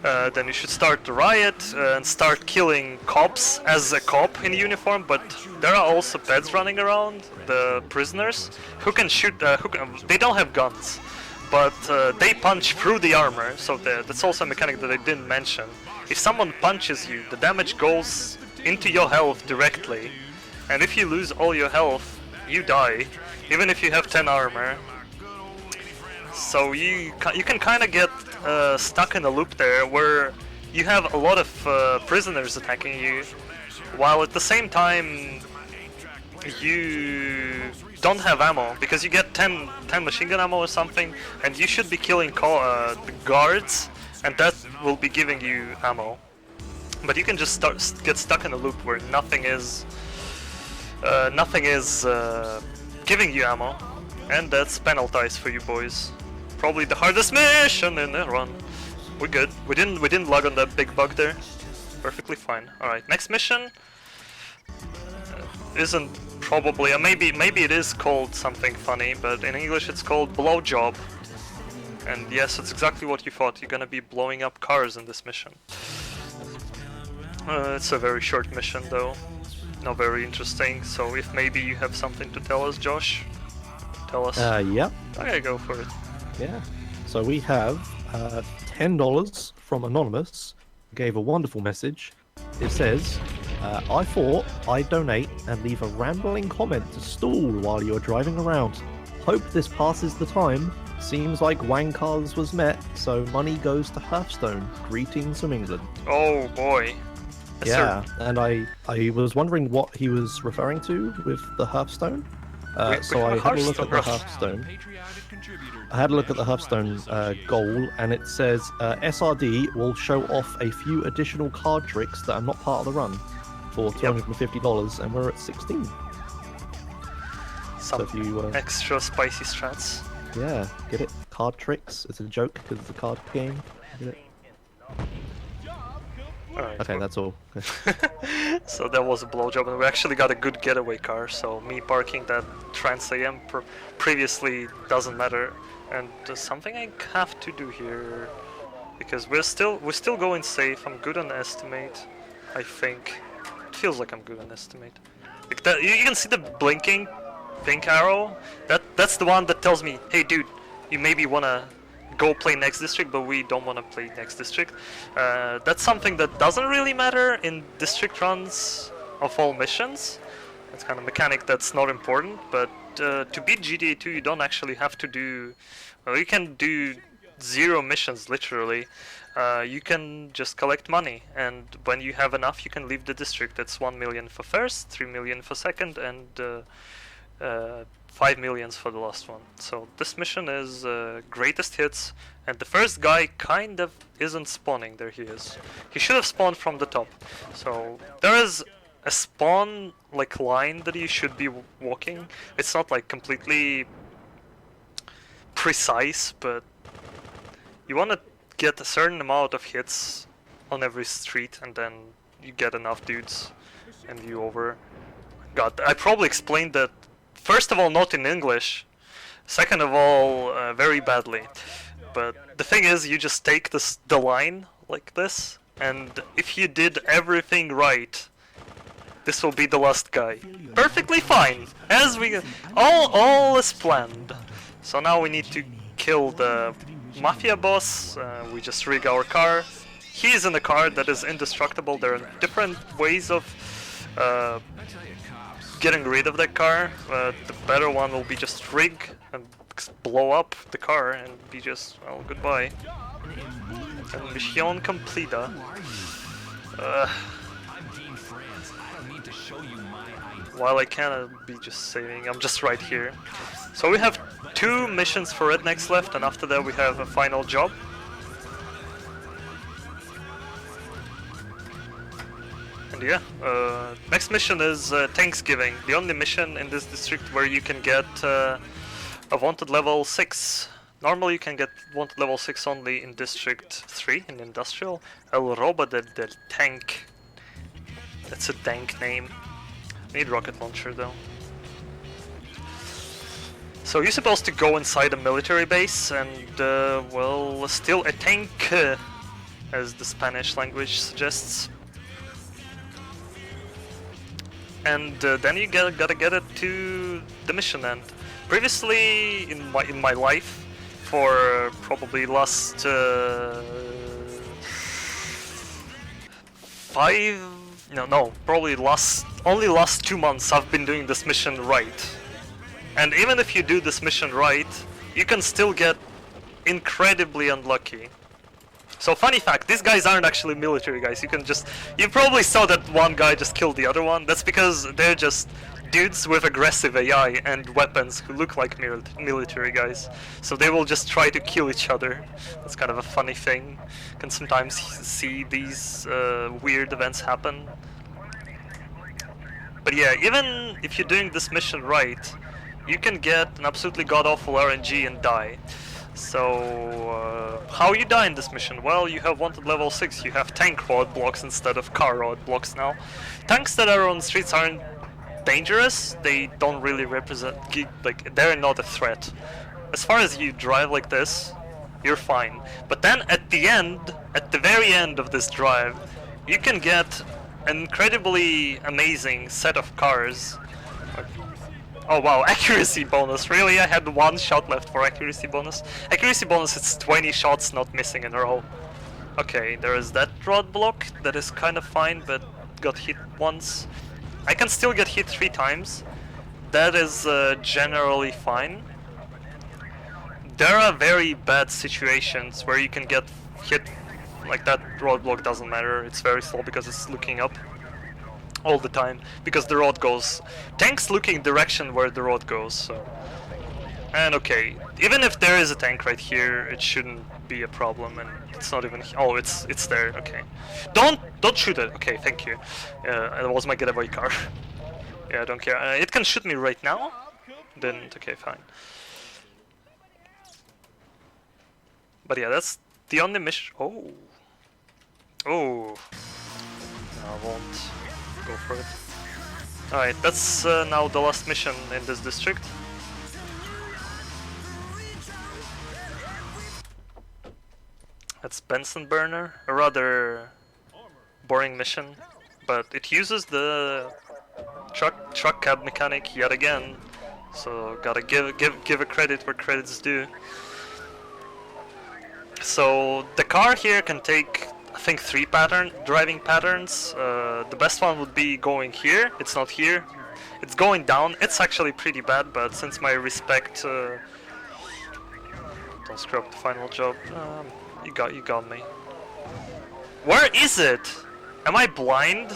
Then you should start the riot and start killing cops as a cop in uniform, but there are also pets running around, the prisoners, who can shoot, they don't have guns, but they punch through the armor, so that's also a mechanic that I didn't mention. If someone punches you, the damage goes into your health directly, and if you lose all your health, you die, even if you have 10 armor. So you can kind of get stuck in a loop there, where you have a lot of prisoners attacking you, while at the same time you don't have ammo, because you get 10 machine gun ammo or something, and you should be killing the guards, and that will be giving you ammo. But you can just get stuck in a loop where nothing is giving you ammo, and that's penalties for you boys. Probably the hardest mission in the run. We're good. We didn't log on that big bug there. Perfectly fine. All right, next mission isn't probably maybe it is called something funny, but in English it's called blowjob. And yes, it's exactly what you thought. You're gonna be blowing up cars in this mission. It's a very short mission though, not very interesting. So if maybe you have something to tell us, Josh, tell us. Yep. Okay, go for it. Yeah. So we have $10 from Anonymous, who gave a wonderful message. It says, I thought I'd donate and leave a rambling comment to stall while you're driving around. Hope this passes the time. Seems like Wankars was met, so money goes to Hearthstone. Greetings from England. Oh boy. Yes, yeah, sir. and I was wondering what he was referring to with the Hearthstone. So I had a look at the Hearthstone. I had a look at the Hearthstone goal, and it says SRD will show off a few additional card tricks that are not part of the run for $250, and we're at 16. Some so if you, extra spicy strats. Yeah, get it? Card tricks. It's a joke because it's a card game. Get it? Alright, okay, that's all. So that was a blowjob, and we actually got a good getaway car, so me parking that Trans AM previously doesn't matter. And something I have to do here, because we're still going safe. I'm good on estimate, I think. It feels like I'm good on estimate. Like that, you can see the blinking pink arrow. That's the one that tells me, hey dude, you maybe wanna go play next district, but we don't want to play next district. That's something that doesn't really matter in district runs of all missions. It's kind of mechanic that's not important, but to beat GTA 2 you don't actually have to do... Well, you can do 0 missions, literally. You can just collect money, and when you have enough you can leave the district. That's 1 million for first, 3 million for second, and 5 millions for the last one. So this mission is greatest hits, and the first guy kind of isn't spawning. There he is. He should have spawned from the top. So there is a spawn like line that you should be walking. It's not like completely precise, but you want to get a certain amount of hits on every street, and then you get enough dudes and you over. God, I probably explained that, first of all, not in English, second of all, very badly. But the thing is, you just take the line like this, and if you did everything right, this will be the last guy. Perfectly fine, as we all is planned. So now we need to kill the mafia boss. We just rig our car. He is in a car that is indestructible. There are different ways of getting rid of that car. The better one will be just rig and blow up the car and be just, well, goodbye. And mission completa. While I cannot be just saving, I'm just right here. So we have 2 missions for Rednecks left, and after that we have a final job. And yeah, next mission is Thanksgiving, the only mission in this district where you can get a wanted level 6. Normally you can get wanted level 6 only in District 3, in Industrial. El Robo del Tank. That's a tank name. Need rocket launcher though. So you're supposed to go inside a military base and, well, steal a tank, as the Spanish language suggests. And then you gotta get it to the mission end. Previously in my life, for probably last only last 2 months I've been doing this mission right. And even if you do this mission right, you can still get incredibly unlucky. So funny fact, these guys aren't actually military guys. You probably saw that one guy just killed the other one. That's because they're just dudes with aggressive AI and weapons who look like military guys. So they will just try to kill each other. That's kind of a funny thing. You can sometimes see these weird events happen. But yeah, even if you're doing this mission right, you can get an absolutely god-awful RNG and die. So, how you die in this mission? Well, you have wanted level 6, you have tank roadblocks instead of car roadblocks now. Tanks that are on streets aren't dangerous, they don't really represent, like, they're not a threat. As far as you drive like this, you're fine. But then at the end, at the very end of this drive, you can get an incredibly amazing set of cars. Oh wow, accuracy bonus, really? I had 1 shot left for accuracy bonus. Accuracy bonus, it's 20 shots not missing in a row. Okay, there is that roadblock, that is kind of fine, but got hit once. I can still get hit 3 times. That is generally fine. There are very bad situations where you can get hit, like that roadblock doesn't matter, it's very slow because it's looking up all the time, because the road goes... Tanks looking direction where the road goes, so... And okay, even if there is a tank right here, it shouldn't be a problem, and it's not even... Oh, it's there, okay. Don't shoot it, okay, thank you. It was my getaway car. Yeah, I don't care. It can shoot me right now? Didn't, okay, fine. But yeah, that's the only mission... Oh! Oh! No, I won't go for it. Alright, that's now the last mission in this district. That's Benson Burner, a rather boring mission, but it uses the truck cab mechanic yet again, so gotta give a credit where credit's due. So the car here can take, I think, 3 driving patterns. The best one would be going here. It's not here. It's going down. It's actually pretty bad, but since my respect, don't screw up the final job. You got me. Where is it? Am I blind?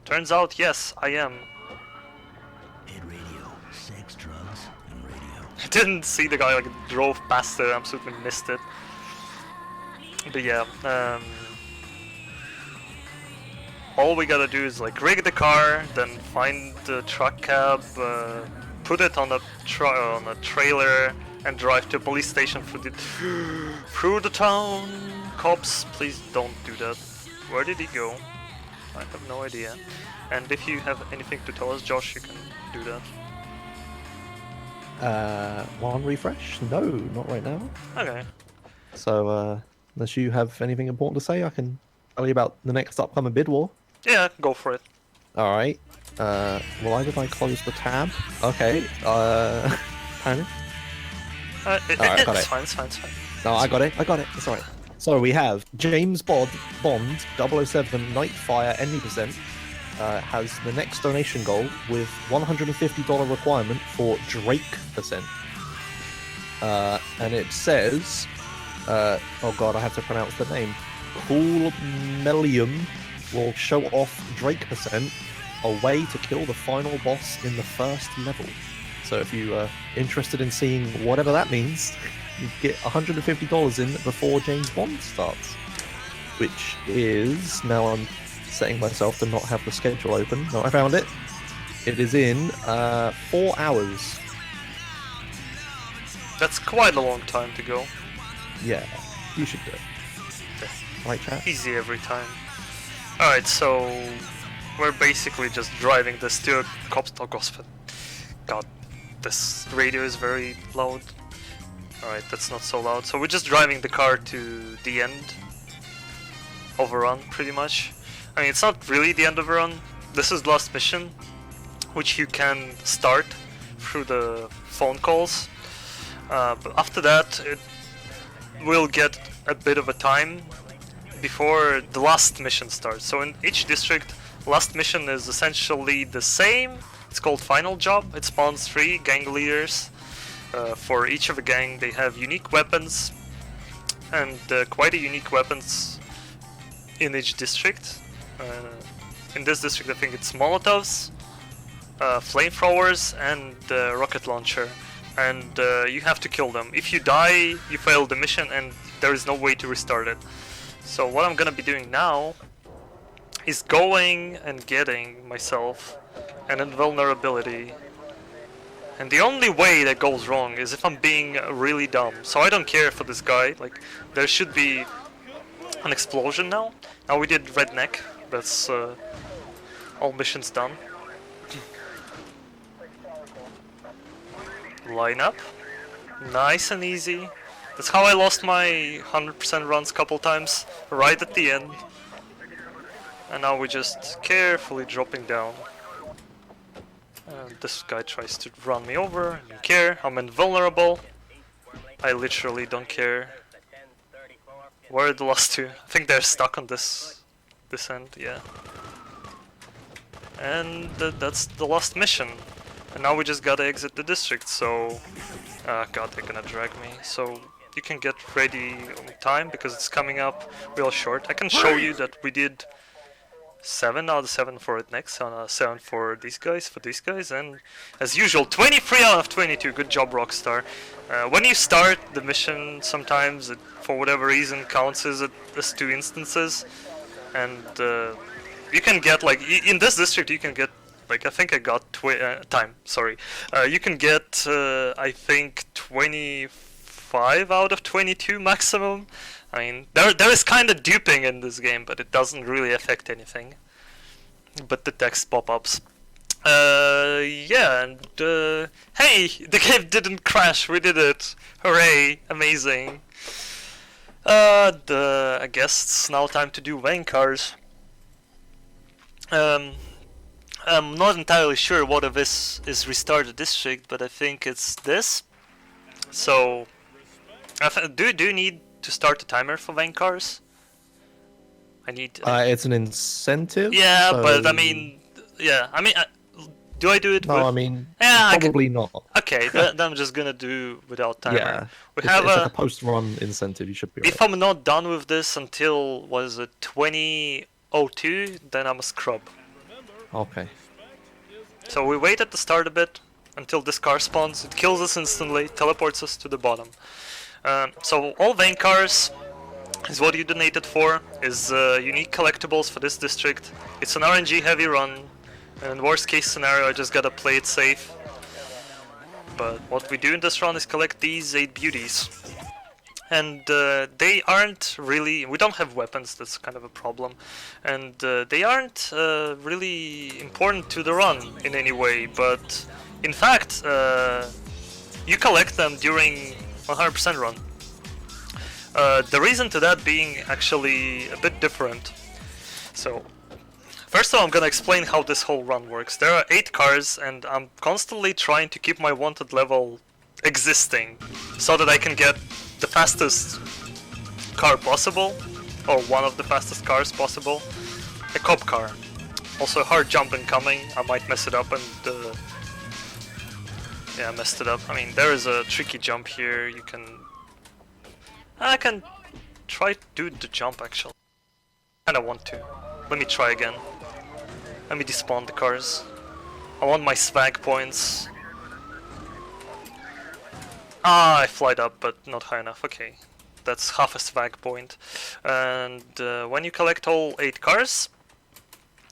Turns out, yes, I am. Radio, sex, drugs, and radio. I didn't see the guy, like, drove past it. I absolutely missed it. But yeah, all we gotta do is like rig the car, then find the truck cab, put it on a trailer, and drive to a police station through the town. Cops, please don't do that. Where did he go? I have no idea. And if you have anything to tell us, Josh, you can do that. One refresh? No, not right now. Okay. So, unless you have anything important to say, I can tell you about the next upcoming bid war. Yeah, go for it. Alright. Why did I close the tab? Okay, panic. Alright, got It's it. fine, it's fine, it's fine. No, I got it, it's alright. So we have James Bond 007 Nightfire Any%, has the next donation goal with $150 requirement for Drake%. And it says, oh god, I have to pronounce the name. Cool Melium will show off Drake%, a way to kill the final boss in the first level. So if you are interested in seeing whatever that means, you get $150 in before James Bond starts. Which is, now I'm setting myself to not have the schedule open. No, I found it. It is in 4 hours. That's quite a long time to go. Yeah, you should do it. Right, chat? Easy every time. Alright, so we're basically just driving this to a cop's dog hospital. God, this radio is very loud. Alright, that's not so loud. So we're just driving the car to the end of a run, pretty much. I mean, it's not really the end of a run. This is the last mission, which you can start through the phone calls. But after that, it will get a bit of a time before the last mission starts. So in each district, last mission is essentially the same. It's called Final Job. It spawns 3 gang leaders. For each of a gang, they have unique weapons, and quite a unique weapons in each district. In this district, I think it's Molotovs, flamethrowers, and rocket launcher. And you have to kill them. If you die, you fail the mission, and there is no way to restart it. So what I'm gonna be doing now is going and getting myself an invulnerability. And the only way that goes wrong is if I'm being really dumb. So I don't care for this guy. Like, there should be an explosion now. Now we did Redneck. That's all missions done. Line up. Nice and easy. That's how I lost my 100% runs a couple times, right at the end. And now we're just carefully dropping down. And this guy tries to run me over. I don't care. I'm invulnerable. I literally don't care. Where are the last 2? I think they're stuck on this end, yeah. And that's the last mission. And now we just gotta exit the district, so... god, they're gonna drag me. So you can get ready on time, because it's coming up real short. I can show you that we did 7 out of 7 for Redneck, 7 for these guys, and as usual, 23 out of 22. Good job, Rockstar. When you start the mission, sometimes it, for whatever reason, counts as 2 instances, and you can get, like, in this district, you can get, like, I think I got time. Sorry, you can get, I think, 25 out of 22 maximum. I mean, there is kind of duping in this game, but it doesn't really affect anything. But the text pop-ups. Yeah, and hey, the game didn't crash. We did it! Hooray! Amazing. I guess it's now time to do Wayne cars. I'm not entirely sure what of this is restart the district, but I think it's this. So, do you need to start the timer for Wayne cars? I need. It's an incentive. Yeah, so... but I mean, yeah, I mean, Do I do it No, with... I mean, Yeah, probably not. Okay, then I'm just gonna do without timer. Yeah, We it's have like a post-run incentive. You should be. If I'm not done with this until, was it 2002, then I'm a scrub. Okay. So we wait at the start a bit until this car spawns. It kills us instantly, teleports us to the bottom. So all vein cars is what you donated for, is unique collectibles for this district. It's an RNG heavy run, and in worst case scenario I just gotta play it safe. But what we do in this run is collect these 8 beauties. And they aren't really... we don't have weapons, that's kind of a problem. And they aren't really important to the run in any way, but in fact you collect them during 100% run. The reason to that being actually a bit different. So, first of all I'm gonna explain how this whole run works. There are 8 cars and I'm constantly trying to keep my wanted level existing so that I can get the fastest car possible, or one of the fastest cars possible, a cop car. Also a hard jump incoming, I might mess it up and yeah, I messed it up. I mean, there is a tricky jump here, you can... I can try to do the jump actually. And I want to. Let me try again. Let me despawn the cars. I want my swag points. Ah, I flied up, but not high enough. Okay, that's half a swag point. And when you collect all 8 cars,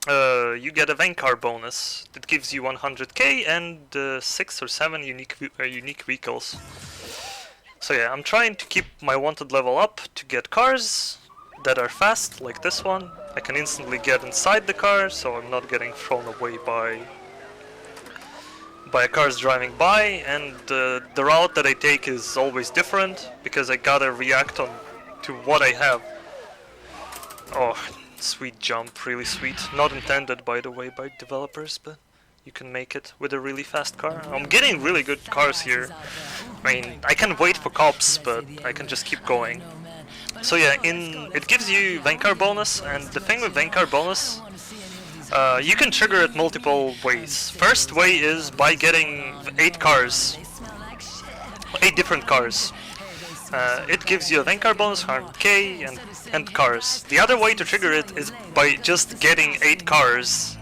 you get a vein car bonus that gives you 100k and 6 or 7 unique vehicles. So yeah, I'm trying to keep my wanted level up to get cars that are fast, like this one. I can instantly get inside the car, so I'm not getting thrown away by cars driving by, and the route that I take is always different because I gotta react on to what I have. Oh, sweet jump, really sweet. Not intended by the way by developers, but you can make it with a really fast car. I'm getting really good cars here. I mean, I can wait for cops, but I can just keep going. So yeah, it gives you vein car bonus, and the thing with vein car bonus, you can trigger it multiple ways. First way is by getting 8 cars, 8 different cars. It gives you a vein car bonus, 100k and cars. The other way to trigger it is by just getting 8 cars.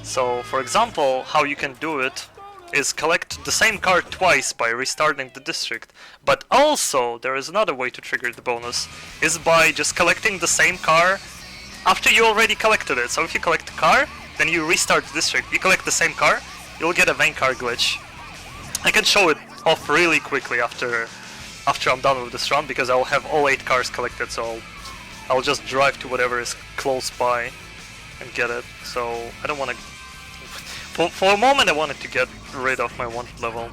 So for example, how you can do it is collect the same car twice by restarting the district. But also, there is another way to trigger the bonus, is by just collecting the same car after you already collected it. So if you collect the car, then you restart the district, you collect the same car, you'll get a vein car glitch. I can show it off really quickly after I'm done with this run, because I'll have all 8 cars collected, so I'll just drive to whatever is close by and get it. So I don't want to... For a moment I wanted to get rid of my wanted level.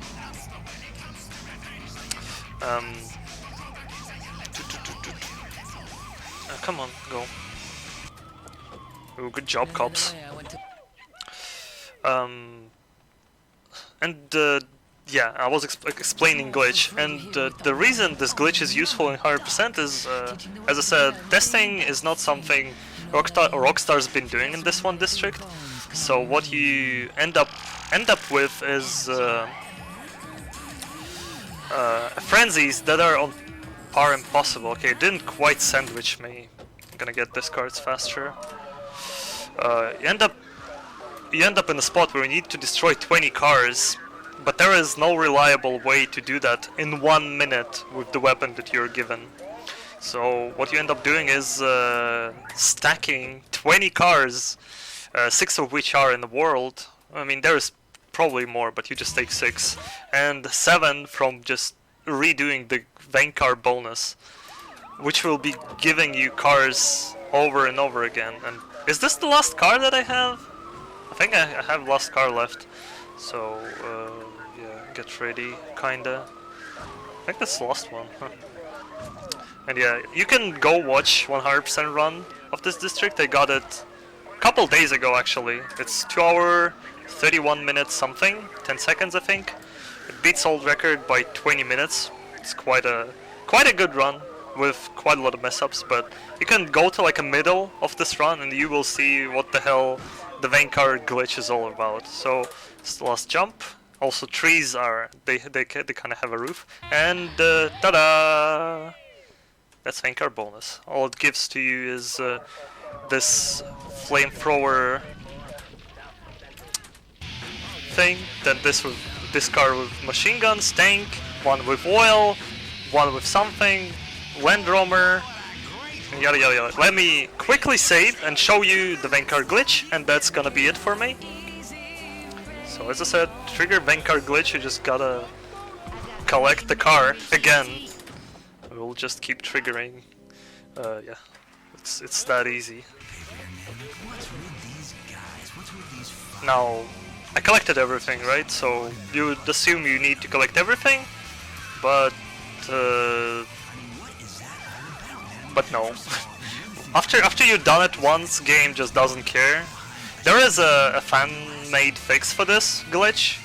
Come on, go. Ooh, good job, cops. Yeah, I was explaining glitch, and the reason this glitch is useful in 100% is, as I said, testing is not something Rockstar's been doing in this one district. So what you end up with is frenzies that are impossible. Okay, it didn't quite sandwich me. I'm gonna get this cards faster. You end up in a spot where you need to destroy 20 cars, but there is no reliable way to do that in 1 minute with the weapon that you're given. So what you end up doing is stacking 20 cars, 6 of which are in the world. I mean, there is probably more, but you just take 6, and 7 from just redoing the vein car bonus, which will be giving you cars over and over again. And is this the last car that I have? I think I have last car left. So yeah, get ready, kinda. I think that's the last one. Huh. And yeah, you can go watch 100% run of this district. I got it a couple days ago actually. It's 2 hour, 31 minutes something, 10 seconds I think. It beats old record by 20 minutes. It's quite a good run with quite a lot of mess ups, but you can go to like a middle of this run and you will see what the hell the vein car glitch is all about. So It's the last jump. Also, trees are they kind of have a roof. And ta-da! That's anchor bonus. All it gives to you is this flamethrower thing. Then this car with machine guns, tank, one with oil, one with something, Land Rover, and yada yada yada. Let me quickly save and show you the Vancar glitch, and that's gonna be it for me. So as I said, trigger Vancar glitch, you just gotta collect the car again. We'll just keep triggering. Yeah, it's that easy. Now, I collected everything, right? So you would assume you need to collect everything, but no. after you've done it once, game just doesn't care. There is a fan-made fix for this glitch,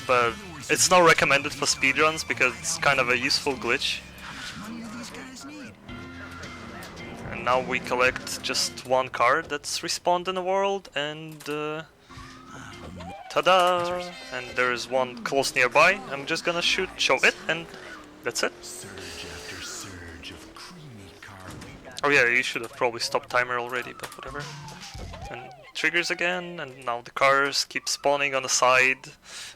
but it's not recommended for speedruns because it's kind of a useful glitch. And now we collect just one card that's respawned in the world, and ta-da! And there's one close nearby. I'm just gonna show it, and that's it. Oh yeah, you should have probably stopped timer already, but whatever. And triggers again, and now the cars keep spawning on the side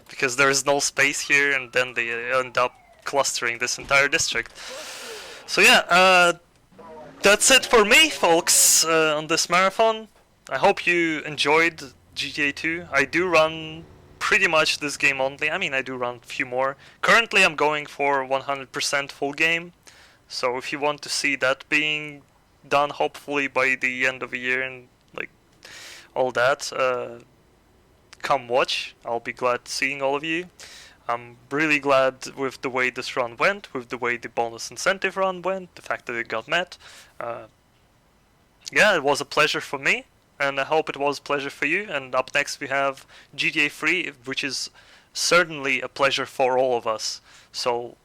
because there is no space here, and then they end up clustering this entire district. So yeah, that's it for me, folks, on this marathon. I hope you enjoyed GTA 2. I do run pretty much this game only. I mean, I do run a few more. Currently I'm going for 100% full game, so if you want to see that being done hopefully by the end of the year and like all that, come watch. I'll be glad seeing all of you. I'm really glad with the way this run went, with the way the bonus incentive run went, the fact that it got met. Yeah, it was a pleasure for me, and I hope it was a pleasure for you. And up next we have GTA 3, which is certainly a pleasure for all of us. So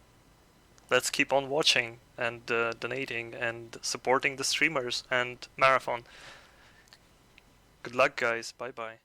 let's keep on watching and donating and supporting the streamers and marathon. Good luck, guys. Bye bye.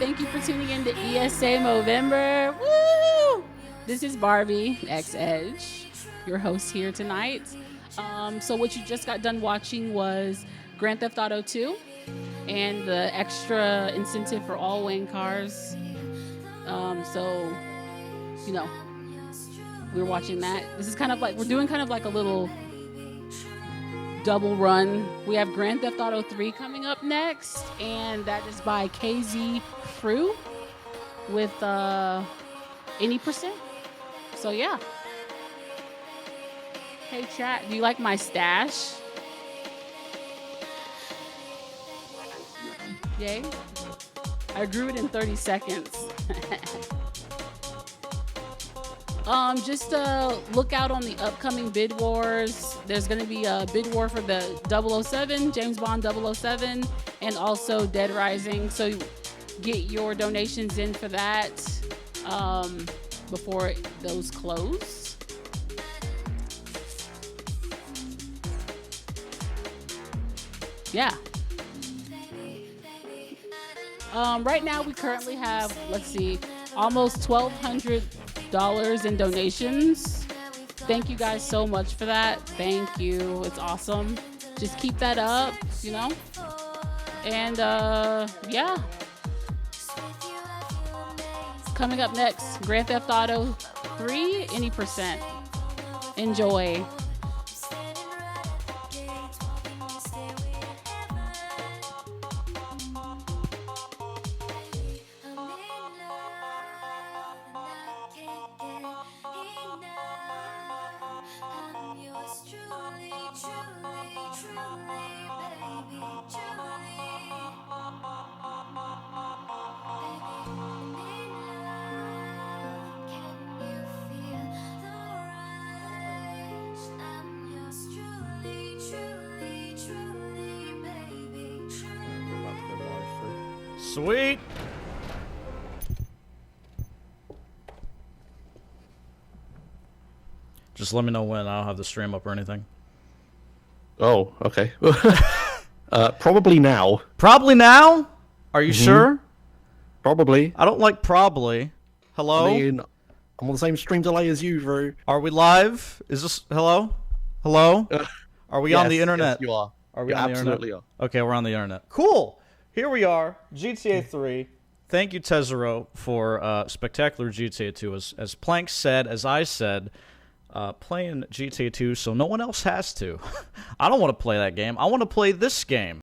Thank you for tuning in to ESA Movember. Woo! This is Barbie X Edge, your host here tonight. So what you just got done watching was Grand Theft Auto 2 and the extra incentive for all Wayne cars. So, you know, we're watching that. This is kind of like, we're doing kind of like a little double run. We have Grand Theft Auto 3 coming up next, and that is by KZ Frew with any percent. So yeah. Hey chat, do you like my stash? Yay. I grew it in 30 seconds. Just look out on the upcoming bid wars. There's going to be a bid war for the 007, James Bond 007, and also Dead Rising. So get your donations in for that before those close. Yeah. Right now we currently have, let's see, almost $1,200 in donations. Thank you guys so much for that. Thank you. It's awesome. Just keep that up, you know? And yeah. Coming up next, Grand Theft Auto 3, any percent. Enjoy. Sweet. Just let me know when. I don't have the stream up or anything. Oh, okay. Probably now. Probably now? Are you sure? Probably. I don't like probably. Hello? I mean, I'm on the same stream delay as you, Drew. Are we live? Is this... Hello? Hello? Are we on the internet? Yes, you are. Are we You on the absolutely internet? are. Okay, we're on the internet. Cool. Here we are. GTA 3. Thank you, Tezur0, for spectacular GTA 2. As Plank said, as I said, playing GTA 2 so no one else has to. I don't want to play that game. I want to play this game.